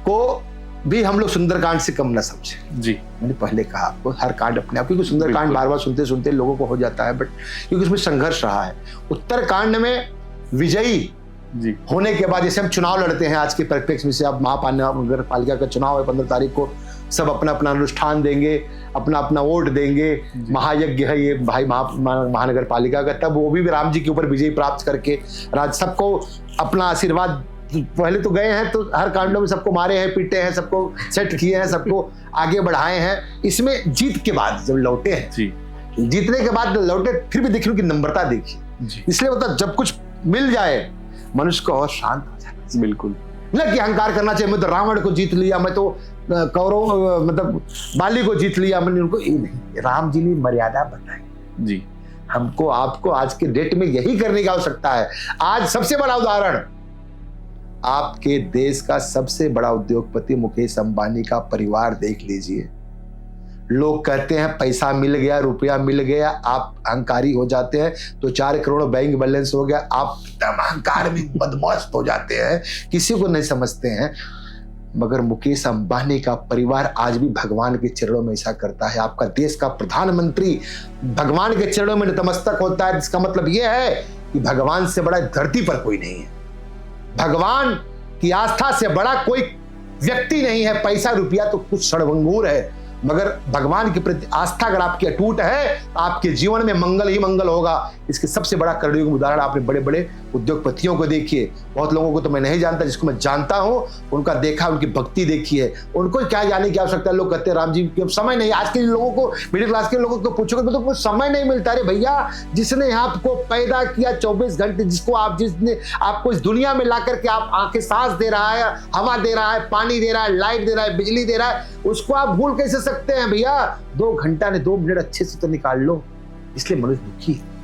को भी हम लोग सुंदरकांड से कम न समझे। जी, मैंने पहले कहा आपको, हर कांड अपने आप, क्योंकि सुंदरकांड बिल्कुल। बार बार सुनते सुनते लोगों को हो जाता है, बट क्योंकि उसमें संघर्ष रहा है। उत्तरकांड में विजयी जी, होने के बाद जैसे हम चुनाव लड़ते हैं आज के परिप्रेक्ष्य में से, अब महानगर पालिका का चुनाव है 15 तारीख को, सब अपना अपना अनुष्ठान देंगे, अपना अपना वोट देंगे, महायज्ञ है ये भाई महानगर पालिका का। तब वो भी राम जी के ऊपर विजय प्राप्त करके राज सबको अपना आशीर्वाद, पहले तो गए हैं तो हर कांडों में सबको मारे हैं, पीटे हैं, सबको सेट किए हैं, सबको आगे बढ़ाए हैं। इसमें जीत के बाद जब लौटे हैं, जी, जीतने के बाद लौटे, फिर भी देखिए उनकी नम्रता देखिए। इसलिए मतलब जब कुछ मिल जाए मनुष्य को और शांत हो जाना चाहिए। बिल्कुल। न कि अहंकार करना चाहिए, मैं तो रावण को जीत लिया, मैं तो कौरव मतलब बाली को जीत लिया, मैंने उनको। ये नहीं, राम जी ने मर्यादा बताई। जी, हमको आपको आज के डेट में यही करने की आवश्यकता है। आज सबसे बड़ा उदाहरण आपके देश का सबसे बड़ा उद्योगपति मुकेश अंबानी का परिवार देख लीजिए। लोग कहते हैं पैसा मिल गया, रुपया मिल गया, आप अहंकारी हो जाते हैं, तो 4 करोड़ बैंक बैलेंस हो गया, आप अहंकार में बदमस्त हो जाते हैं, किसी को नहीं समझते हैं। मगर मुकेश अंबानी का परिवार आज भी भगवान के चरणों में ऐसा करता है। आपका देश का प्रधानमंत्री भगवान के चरणों में नतमस्तक होता है, जिसका मतलब यह है कि भगवान से बड़ा धरती पर कोई नहीं है, भगवान की आस्था से बड़ा कोई व्यक्ति नहीं है। पैसा रुपया तो कुछ क्षणभंगुर है, मगर भगवान के प्रति आस्था अगर आपकी अटूट है, आपके जीवन में मंगल ही मंगल होगा। इसके सबसे बड़ा कर्णयुग उदाहरण आपने बड़े बड़े उद्योगपतियों को देखिए। बहुत लोगों को तो मैं नहीं जानता, जिसको मैं जानता हूं उनका देखा, उनकी भक्ति देखी है। उनको क्या जानने की आवश्यकता है। लोग कहते हैं राम जी के समय नहीं। आज के लोगों को, मिडिल क्लास के लोगों को पूछोगे तो कुछ समय नहीं मिलता। अरे भैया, जिसने आपको पैदा किया 24 घंटे, जिसने आपको इस दुनिया में ला करके आप आंखें सांस दे रहा है, हवा दे रहा है, पानी दे रहा है, लाइट दे रहा है, बिजली दे रहा है, उसको आप भूल कैसे सकते हैं भैया? 2 घंटा ने 2 मिनट अच्छे से तो निकाल लो। इसलिए मनुष्य दुखी है।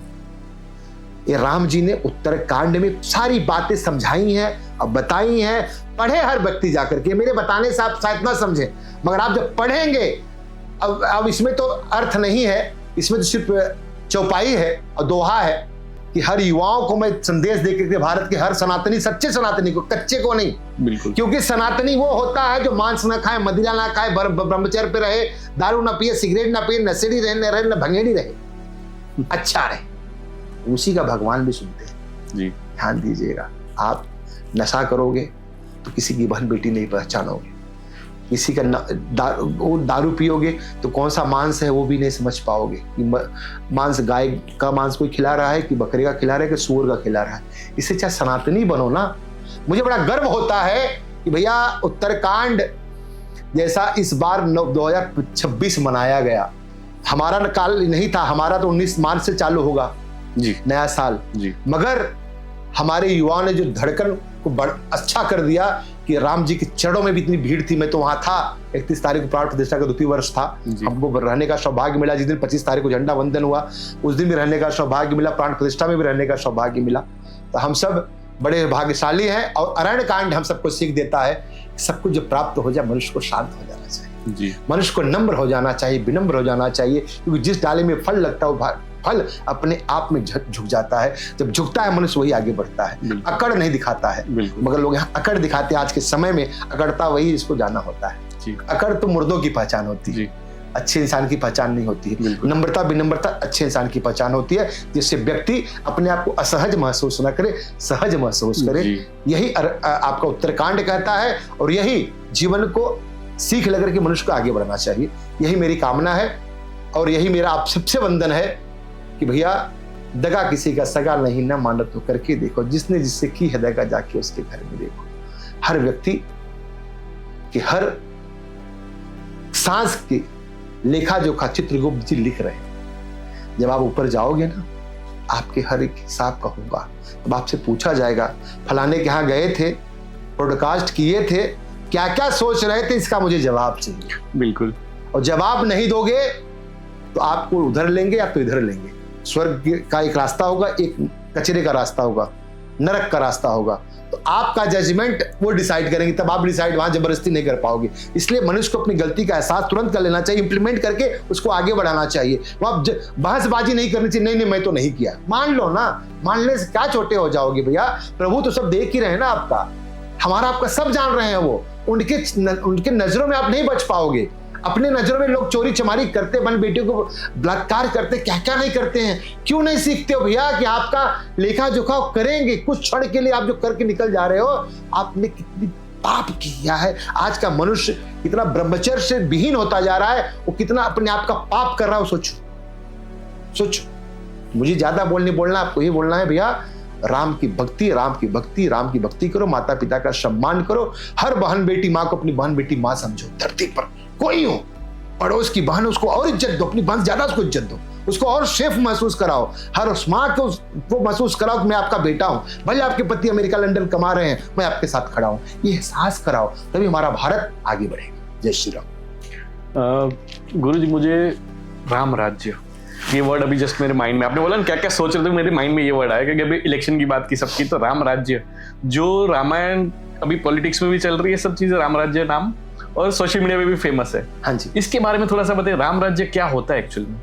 ये राम जी ने उत्तरकांड में सारी बातें समझाई हैं और बताई हैं। पढ़े हर व्यक्ति जाकर के, मेरे बताने से आप शायद ना समझे, मगर आप जब पढ़ेंगे, अब इसमें तो अर्थ नहीं है, इसमें तो सिर्फ चौपाई है और दोहा है कि हर युवाओं को मैं संदेश देकर के, भारत के हर सनातनी, सच्चे सनातनी को, कच्चे को नहीं। बिल्कुल। क्योंकि सनातनी वो होता है जो मांस ना खाए, मदिरा ना खाए, ब्रह्मचर्य पे रहे, दारू ना पिए, सिगरेट ना पिए, नशेड़ी रहे न भंगेड़ी रहे, अच्छा रहे। उसी का भगवान भी सुनते हैं। जी, ध्यान दीजिएगा। आप नशा करोगे तो किसी की बहन बेटी नहीं पहचानोगे, किसी का दारू पियोगे तो कौन सा मांस है वो भी नहीं समझ पाओगे कि मांस गाय का मांस कोई खिला रहा है कि बकरे का खिला रहा है कि सूअर का खिला रहा है। इससे चाहे सनातनी बनो ना। मुझे बड़ा गर्व होता है कि भैया उत्तरकांड जैसा इस बार 2026 मनाया गया। हमारा काल नहीं था, हमारा तो 19 मार्च से चालू होगा जी, नया साल जी। मगर हमारे युवाओं ने जो धड़कन को अच्छा कर दिया कि राम जी के चरणों में भी इतनी भीड़ थी। मैं तो वहां था, 31 तारीख को प्राण प्रतिष्ठा का 2य वर्ष था, हमको रहने का सौभाग्य मिला। जिस दिन 25 तारीख को झंडा वंदन हुआ उस दिन भी रहने का सौभाग्य मिला, प्राण प्रतिष्ठा में भी रहने का सौभाग्य मिला। तो हम सब बड़े भाग्यशाली हैं। और अरण्य कांड हम सबको सीख देता है कि सब कुछ जो प्राप्त हो जाए मनुष्य को शांत हो जाना चाहिए, जी। मनुष्य को नम्र हो जाना चाहिए, विनम्र हो जाना चाहिए। क्योंकि जिस डाले में फल लगता है वो फल अपने आप में झुक जाता है। जब झुकता है मनुष्य वही आगे बढ़ता है, अकड़ नहीं दिखाता है। मगर लोग यहाँ अकड़ दिखाते हैं। आज के समय में अकड़ता वही जिसको जाना होता है। अकड़ तो मुर्दों की पहचान होती है, अच्छे इंसान की पहचान नहीं होती है। नम्रता विनम्रता अच्छे इंसान की पहचान होती है, जिससे व्यक्ति अपने आप को असहज महसूस न करे, सहज महसूस करे। यही आपका उत्तरकांड कहता है, और यही जीवन को सीख लेकर के मनुष्य को आगे बढ़ना चाहिए। यही मेरी कामना है, और यही मेरा आप सबसे वंदन है कि भैया दगा किसी का सगा नहीं, ना मानो तो करके देखो, जिसने जिससे की है दगा जाके उसके घर में देखो। हर व्यक्ति के हर सांस की लेखा जोखा चित्रगुप्त जी लिख रहे हैं। जब आप ऊपर जाओगे ना, आपके हर एक हिसाब का होगा। अब आपसे पूछा जाएगा फलाने के यहाँ गए थे, पॉडकास्ट किए थे, क्या क्या सोच रहे थे, इसका मुझे जवाब चाहिए। बिल्कुल। और जवाब नहीं दोगे तो आपको उधर लेंगे या तो इधर लेंगे। स्वर्ग का एक रास्ता होगा, एक कचरे का रास्ता होगा, नरक का रास्ता होगा। तो आपका जजमेंट वो डिसाइड करेंगे, तब आप डिसाइड वहां जबरदस्ती नहीं कर पाओगे। इसलिए मनुष्य को अपनी गलती का एहसास तुरंत कर लेना चाहिए, इंप्लीमेंट करके उसको आगे बढ़ाना चाहिए। वहां बहसबाजी नहीं करनी चाहिए, नहीं मैं तो नहीं किया। मान लो ना, मानने से क्या छोटे हो जाओगे भैया। प्रभु तो सब देख ही रहे हैं ना, आपका हमारा आपका सब जान रहे हैं। वो उनके नजरों में आप नहीं बच पाओगे। अपने नजरों में लोग चोरी चमारी करते, बहन बेटियों को बलात्कार करते, क्या क्या नहीं करते हैं। क्यों नहीं सीखते हो भैया कि आपका लेखा जोखा करेंगे। कुछ क्षण के लिए आप जो करके निकल जा रहे हो, आपने कितनी पाप किया है। आज का मनुष्य कितना ब्रह्मचर्य से विहीन होता जा रहा है, वो कितना अपने आप का पाप कर रहा है। सोचो। मुझे ज्यादा बोलना, आपको ये बोलना है भैया, राम की भक्ति, राम की भक्ति, राम की भक्ति करो। माता पिता का सम्मान करो। हर बहन बेटी माँ को अपनी बहन बेटी माँ समझो। धरती पर कोई हो, पड़ोस की बहन, उसको और इज्जत दो, अपनी बहन ज्यादा उसको इज्जत दो, उसको और सेफ महसूस कराओ। हर उस माँ को महसूस कराओ कि मैं आपका बेटा हूं, भले आपके पति अमेरिका लंदन कमा रहे हैं, मैं आपके साथ खड़ा हूं। ये एहसास कराओ, तभी हमारा भारत आगे बढ़ेगा। जय श्री राम। गुरु जी, मुझे राम राज्य ये वर्ड अभी जस्ट मेरे माइंड में, आपने बोला ना क्या क्या सोच रहे थे, मेरे माइंड में ये वर्ड आया, क्योंकि अभी इलेक्शन की बात की सबकी, तो राम राज्य, जो रामायण अभी पॉलिटिक्स में भी चल रही है, सब चीजें राम राज्य नाम, और सोशल मीडिया में भी फेमस है। हाँ जी, इसके बारे में थोड़ा सा बताइए, राम राज्य क्या होता है एक्चुअली में?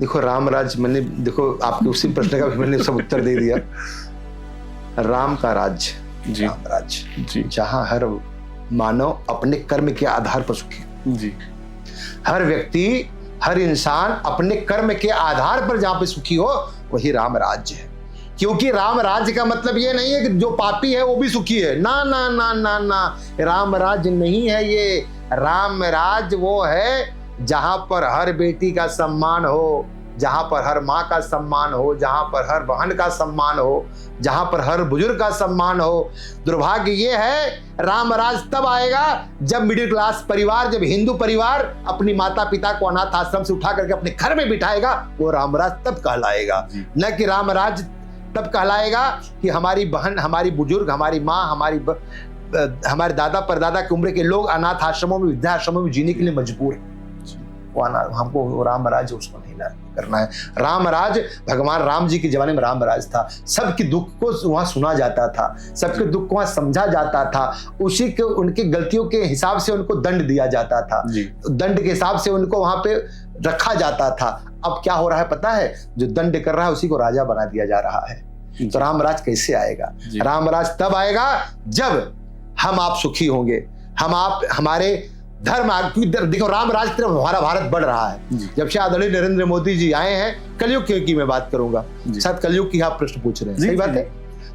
देखो राम राज्य, मैंने देखो आपके उसी प्रश्न का भी मैंने सब उत्तर दे दिया। राम का राज्य, जी, राम राज्य जी, जहां हर मानव अपने कर्म के आधार पर सुखी, जी, हर व्यक्ति, हर इंसान अपने कर्म के आधार पर जहां पे सुखी हो, वही राम राज्य है। क्योंकि राम राज्य का मतलब ये नहीं है कि जो पापी है वो भी सुखी है। ना ना ना ना ना, राम राज्य नहीं है ये। राम राज्य वो है जहां पर हर बेटी का सम्मान हो, जहां पर हर माँ का सम्मान हो, जहां पर हर बहन का सम्मान हो, जहां पर हर बुजुर्ग का सम्मान हो। दुर्भाग्य ये है, राम राज तब आएगा जब मिडिल क्लास परिवार, जब हिंदू परिवार अपनी माता पिता को अनाथ आश्रम से उठा करके अपने घर में बिठाएगा, वो राम राज तब कहलाएगा। न कि राम राज तब कहलाएगा कि हमारी बहन, हमारी बुजुर्ग, हमारी माँ, हमारे दादा परदादा की उम्र के लोग अनाथ आश्रमों में, वृद्धाश्रमों में जीने के लिए मजबूर है। हमको राम राज उसको नहीं करना है। राम राज भगवान राम जी के जमाने में राम राज था। सबके दुख को वहां सुना जाता था, सबके दुख को वहां समझा जाता था, उसी के उनकी गलतियों के हिसाब से उनको दंड दिया जाता था, दंड के हिसाब से उनको वहां पे रखा जाता था। अब क्या हो रहा है पता है? जो दंड कर रहा है उसी को राजा बना दिया जा रहा है। तो रामराज कैसे आएगा? रामराज तब आएगा जब हम आप सुखी होंगे, हम आप हमारे धर्म। देखो रामराज की तरफ हमारा भारत बढ़ रहा है। जब से आदरणीय नरेंद्र मोदी जी आए हैं, कलयुग की मैं बात करूंगा, शायद कलयुग की आप प्रश्न पूछ रहे हैं, सही बात है।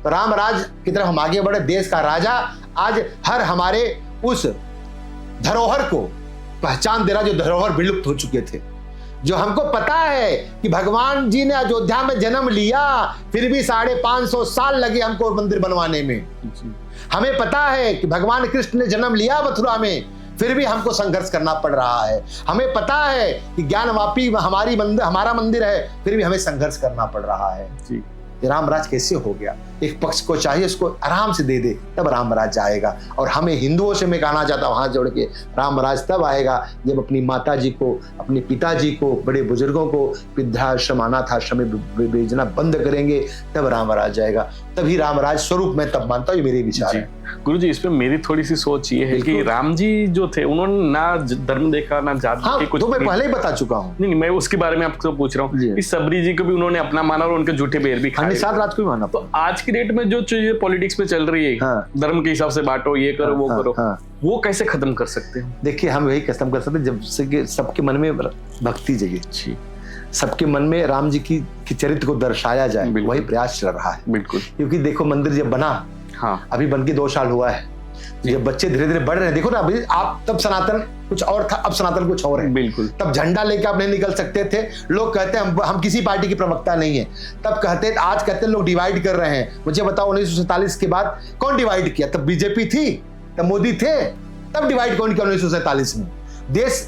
तो रामराज की तरफ हम आगे बढ़े। देश का राजा आज हर हमारे उस धरोहर को पहचान दे रहा, जो धरोहर विलुप्त हो चुके थे। जो हमको पता है कि भगवान जी ने अयोध्या में जन्म लिया, फिर भी 550 साल लगे हमको मंदिर बनवाने में। हमें पता है कि भगवान कृष्ण ने जन्म लिया मथुरा में, फिर भी हमको संघर्ष करना पड़ रहा है। हमें पता है कि ज्ञानवापी हमारा मंदिर है, फिर भी हमें संघर्ष करना पड़ रहा है। जी, रामराज कैसे हो गया? एक पक्ष को चाहिए उसको आराम से दे दे, तब रामराज आएगा। और हमें हिंदुओं से मैं कहना चाहता हूं हाथ जोड़ के, रामराज तब आएगा जब अपनी माता जी को, अपने पिताजी को, बड़े बुजुर्गों को वृद्धाश्रम, अनाथ आश्रम में भेजना बंद करेंगे, तब रामराज आएगा। तभी रामराज स्वरूप मैं तब मानता हूं, ये मेरे विचार है। गुरुजी इस पे मेरी थोड़ी सी सोच ये है कि राम जी जो थे उन्होंने ना धर्म देखा ना जात देखी, कुछ तो मैं पहले ही बता चुका हूँ। नहीं, मैं उसके बारे में आपसे पूछ रहा हूँ। इस सबरी जी को भी उन्होंने अपना माना और उनके झूठे बेर भी खाए। निषाद राज को भी माना। तो आज की डेट में जो चीजें पॉलिटिक्स में चल रही है, धर्म के हिसाब से बांटो, ये करो वो करो, वो कैसे खत्म कर सकते हैं? देखिए हम वही खत्म कर सकते हैं जब से सबके मन में भक्ति जगे, सबके मन में राम जी की चरित्र को दर्शाया जाए, वही प्रयास चल रहा है। बिल्कुल, क्योंकि देखो मंदिर जब बना, अभी बन के 2 साल हुआ है, जब बच्चे धीरे धीरे बढ़ रहे हैं, देखो ना अभी आप तब सनातन कुछ और था, अब सनातन कुछ और है। बिल्कुल, तब झंडा लेके आप नहीं निकल सकते थे, लोग कहते हैं हम किसी पार्टी की प्रवक्ता नहीं है, तब कहते, आज कहते हैं लोग डिवाइड कर रहे हैं। मुझे बताओ 1947 के बाद कौन डिवाइड किया? तब बीजेपी थी, तब मोदी थे, तब डिवाइड कौन किया? 1947 में देश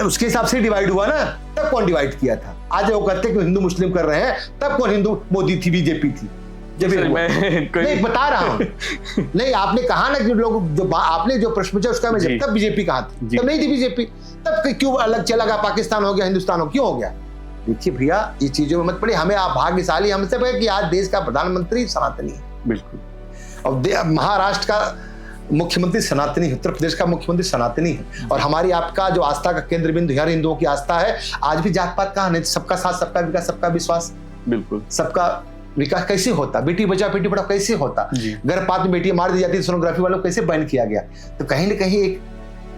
उसके हिसाब से डिवाइड हुआ ना, तब कौन डिवाइड किया था? आज वो कहते हैं कि हिंदू मुस्लिम कर रहे हैं, तब कौन हिंदू? मोदी थी, बीजेपी थी। जब नहीं बता रहा हूँ नहीं, आपने कहा ना कि लोग जो आपने जो प्रश्न पूछा उसका मैं तब बीजेपी कहाँ थी? तब नहीं थी बीजेपी, तब क्यों अलग चला गया? पाकिस्तान हो गया, हिंदुस्तान हो, क्यों हो गया? देखिए भैया ये चीजों में मत पड़े, हमें आप भाग्यशाली हमसे कि आज देश का प्रधानमंत्री सनातनी है। बिल्कुल, और महाराष्ट्र का मुख्यमंत्री सनातनी है, उत्तर प्रदेश का मुख्यमंत्री सनातनी है, और हमारी आपका जो आस्था का केंद्र बिंदु हर हिंदुओं की आस्था है। आज भी जात पात कहाँ नहीं, सबका साथ, सबका विकास, सबका विश्वास। बिल्कुल, सबका विकास कैसे होता? बेटी बचाओ बेटी पढ़ाओ कैसे होता? गर्भपात में बेटी मार दी जाती, सोनोग्राफी वालों को कैसे बैन किया गया? तो कहीं ना कहीं एक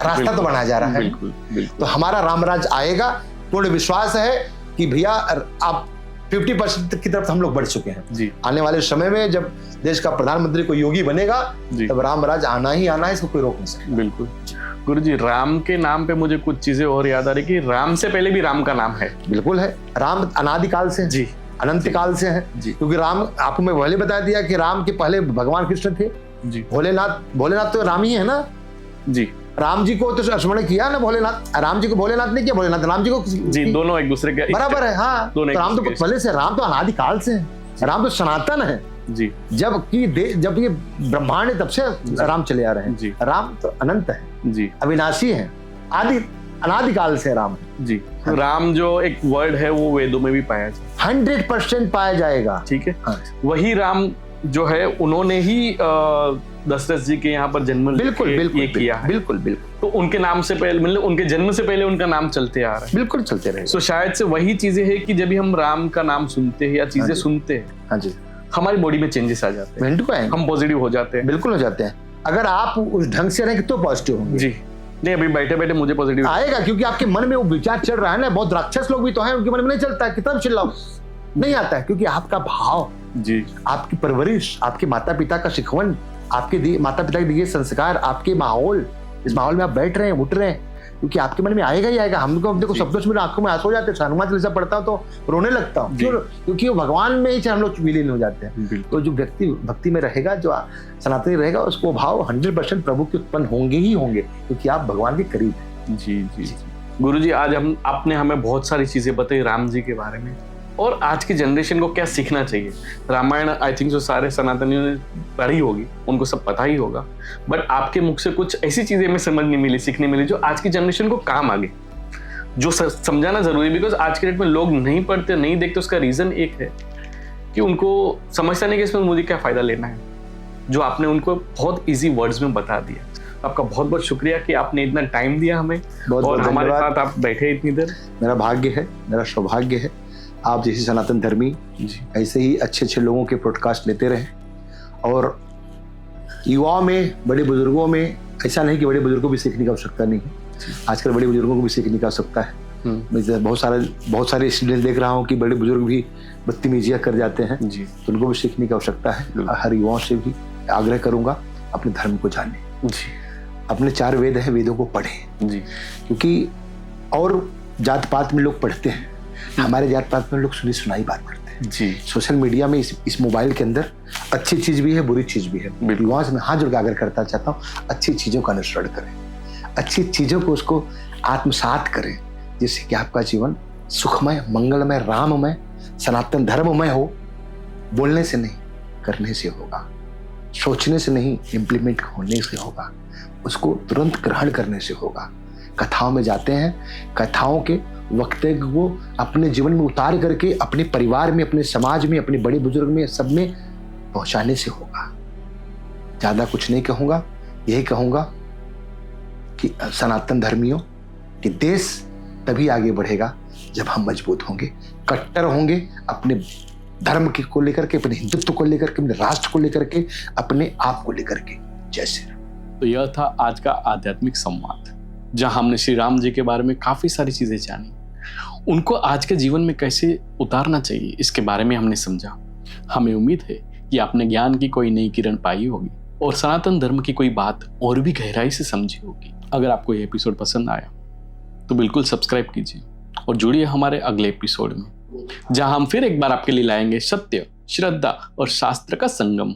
रास्ता तो बनाया जा रहा है। बिल्कुल, बिल्कुल। तो हमारा रामराज आएगा, पूर्ण विश्वास है कि भैया आप 50% की तरफ हम लोग बढ़ चुके हैं जी। आने वाले समय में जब देश का प्रधानमंत्री को योगी बनेगा, तब रामराज आना ही आना है, इसको कोई रोक नहीं सकता। बिल्कुल गुरुजी, राम के नाम पे मुझे कुछ चीजें और याद आ रही कि राम से पहले भी राम का नाम है। बिल्कुल है, राम अनादिकाल से जी, अनंत काल से है, क्योंकि राम, आपको मैं पहले बता दिया कि राम के पहले भगवान कृष्ण थे जी। भोलेनाथ तो राम ही है ना जी। राम जी को तो स्मरण किया ना भोलेनाथ, राम जी को भोलेनाथ नहीं किया, भोलेनाथ राम जी को जी, दोनों एक दूसरे के बराबर है। हाँ, राम तो पहले से, राम तो अनादिकाल से है, राम तो सनातन है जी। जब ये ब्रह्मांड है तब से राम चले आ रहे हैं जी। राम तो अनंत है जी, अविनाशी है, अनादिकाल से राम जी। हाँ। राम जो एक वर्ड है वो वेदों में भी पाया जाए, 100% पाया जाएगा। ठीक है, हाँ। वही राम जो है उन्होंने ही दशरथ जी के यहाँ पर जन्म ये किया है। बिल्कुल बिल्कुल। तो उनके नाम से पहले, मतलब उनके जन्म से पहले उनका नाम चलते आ रहा है। बिल्कुल चलते रहे। तो शायद से वही चीजें है कि जब भी हम राम का नाम सुनते हैं या चीजें सुनते हैं, हाँ जी, हमारी बॉडी में चेंजेस आ जाते हैं, हम पॉजिटिव हो जाते हैं। बिल्कुल हो जाते हैं, अगर आप उस ढंग से रहेंगे तो पॉजिटिव होंगे जी। नहीं, अभी बैठे बैठे मुझे पॉजिटिव आएगा, क्योंकि आपके मन में वो विचार चल रहा है ना। बहुत राक्षस लोग भी तो हैं, उनके मन में नहीं चलता है, कितना चिल्लाओ, नहीं आता है, क्योंकि आपका भाव जी, आपकी परवरिश, आपके माता पिता का शिकवन, आपके माता पिता के दिए संस्कार, आपके माहौल, इस माहौल में आप बैठ रहे हैं, उठ रहे हैं, क्योंकि आपके मन में आएगा ही आएगा। हमको देखो सब कुछ मेरे आंखों में आंसू हो जाते हैं, हनुमान चालीसा पढ़ता हूँ तो रोने लगता हूँ, क्यों? क्योंकि भगवान में ही हम लोग विलीन हो जाते हैं। तो जो व्यक्ति भक्ति में रहेगा, जो सनातनी रहेगा, उसको भाव 100% प्रभु के उत्पन्न होंगे ही होंगे, क्योंकि आप भगवान के करीब हैं। जी जी गुरुजी, आज आपने हमें बहुत सारी चीजें बताई राम जी के बारे में, और आज की जनरेशन को क्या सीखना चाहिए। रामायण आई थिंक जो सारे सनातनियों ने पढ़ी होगी, उनको सब पता ही होगा, बट आपके मुख से कुछ ऐसी चीजें हमें समझने मिली, सीखने मिली, जो आज की जनरेशन को काम आगे, जो समझाना जरूरी। बिकॉज आज के डेट में लोग नहीं पढ़ते, नहीं देखते। उसका रीजन एक है कि उनको समझता नहीं कि इसमें मुझे क्या फायदा लेना है, जो आपने उनको बहुत ईजी वर्ड्स में बता दिया। आपका बहुत बहुत शुक्रिया कि आपने इतना टाइम दिया हमें, और हमारे साथ आप बैठे इतनी देर। मेरा भाग्य है, मेरा सौभाग्य है, आप जैसे सनातन धर्मी ऐसे ही अच्छे अच्छे लोगों के पॉडकास्ट लेते रहें, और युवाओं में, बड़े बुजुर्गों में, ऐसा नहीं कि बड़े बुजुर्गों को भी सीखने की आवश्यकता नहीं है, आजकल बड़े बुजुर्गों को भी सीखने की आवश्यकता है। मैं बहुत सारे स्टूडेंट देख रहा हूँ कि बड़े बुजुर्ग भी बदतमीजियाँ कर जाते हैं जी, तो उनको भी सीखने की आवश्यकता है। हर युवाओं से भी आग्रह करूँगा, अपने धर्म को जाने जी, अपने 4 वेद हैं, वेदों को पढ़ें जी, क्योंकि और जात पात में लोग पढ़ते हैं, हमारे जात पात में लोग सुनी सुनाई बात करते हैं जी। सोशल मीडिया में इस मोबाइल के अंदर अच्छी चीज भी है, बुरी चीज भी है। युवाओं से मैं हाथ जोड़ आग्रह करता चाहता हूँ, अच्छी चीजों का अनुसरण करें, अच्छी चीजों को उसको आत्मसात करें, जिससे कि आपका जीवन सुखमय, मंगलमय, राममय, सनातन धर्ममय हो। बोलने से नहीं, करने से होगा, सोचने से नहीं, इम्प्लीमेंट होने से होगा, उसको तुरंत ग्रहण करने से होगा। कथाओं में जाते हैं, कथाओं के वक्तव्य को अपने जीवन में उतार करके अपने परिवार में, अपने समाज में, अपने बड़े बुजुर्ग में, सब में पहुंचाने से होगा। ज्यादा कुछ नहीं कहूंगा, यही कहूंगा कि सनातन धर्मियों कि देश तभी आगे बढ़ेगा जब हम मजबूत होंगे, कट्टर होंगे अपने धर्म के को लेकर के, अपने हिंदुत्व को लेकर के, अपने राष्ट्र को लेकर के, अपने आप को लेकर के। जय श्री राम। तो यह था आज का आध्यात्मिक संवाद, जहां हमने श्री राम जी के बारे में काफी सारी चीजें जानी। उनको आज के जीवन में कैसे उतारना चाहिए इसके बारे में हमने समझा। हमें उम्मीद है कि आपने ज्ञान की कोई नई किरण पाई होगी और सनातन धर्म की कोई बात और भी गहराई से समझी होगी। अगर आपको ये एपिसोड पसंद आया तो बिल्कुल सब्सक्राइब कीजिए और जुड़िए हमारे अगले एपिसोड में, जहां हम फिर एक बार आपके लिए लाएंगे सत्य, श्रद्धा और शास्त्र का संगम।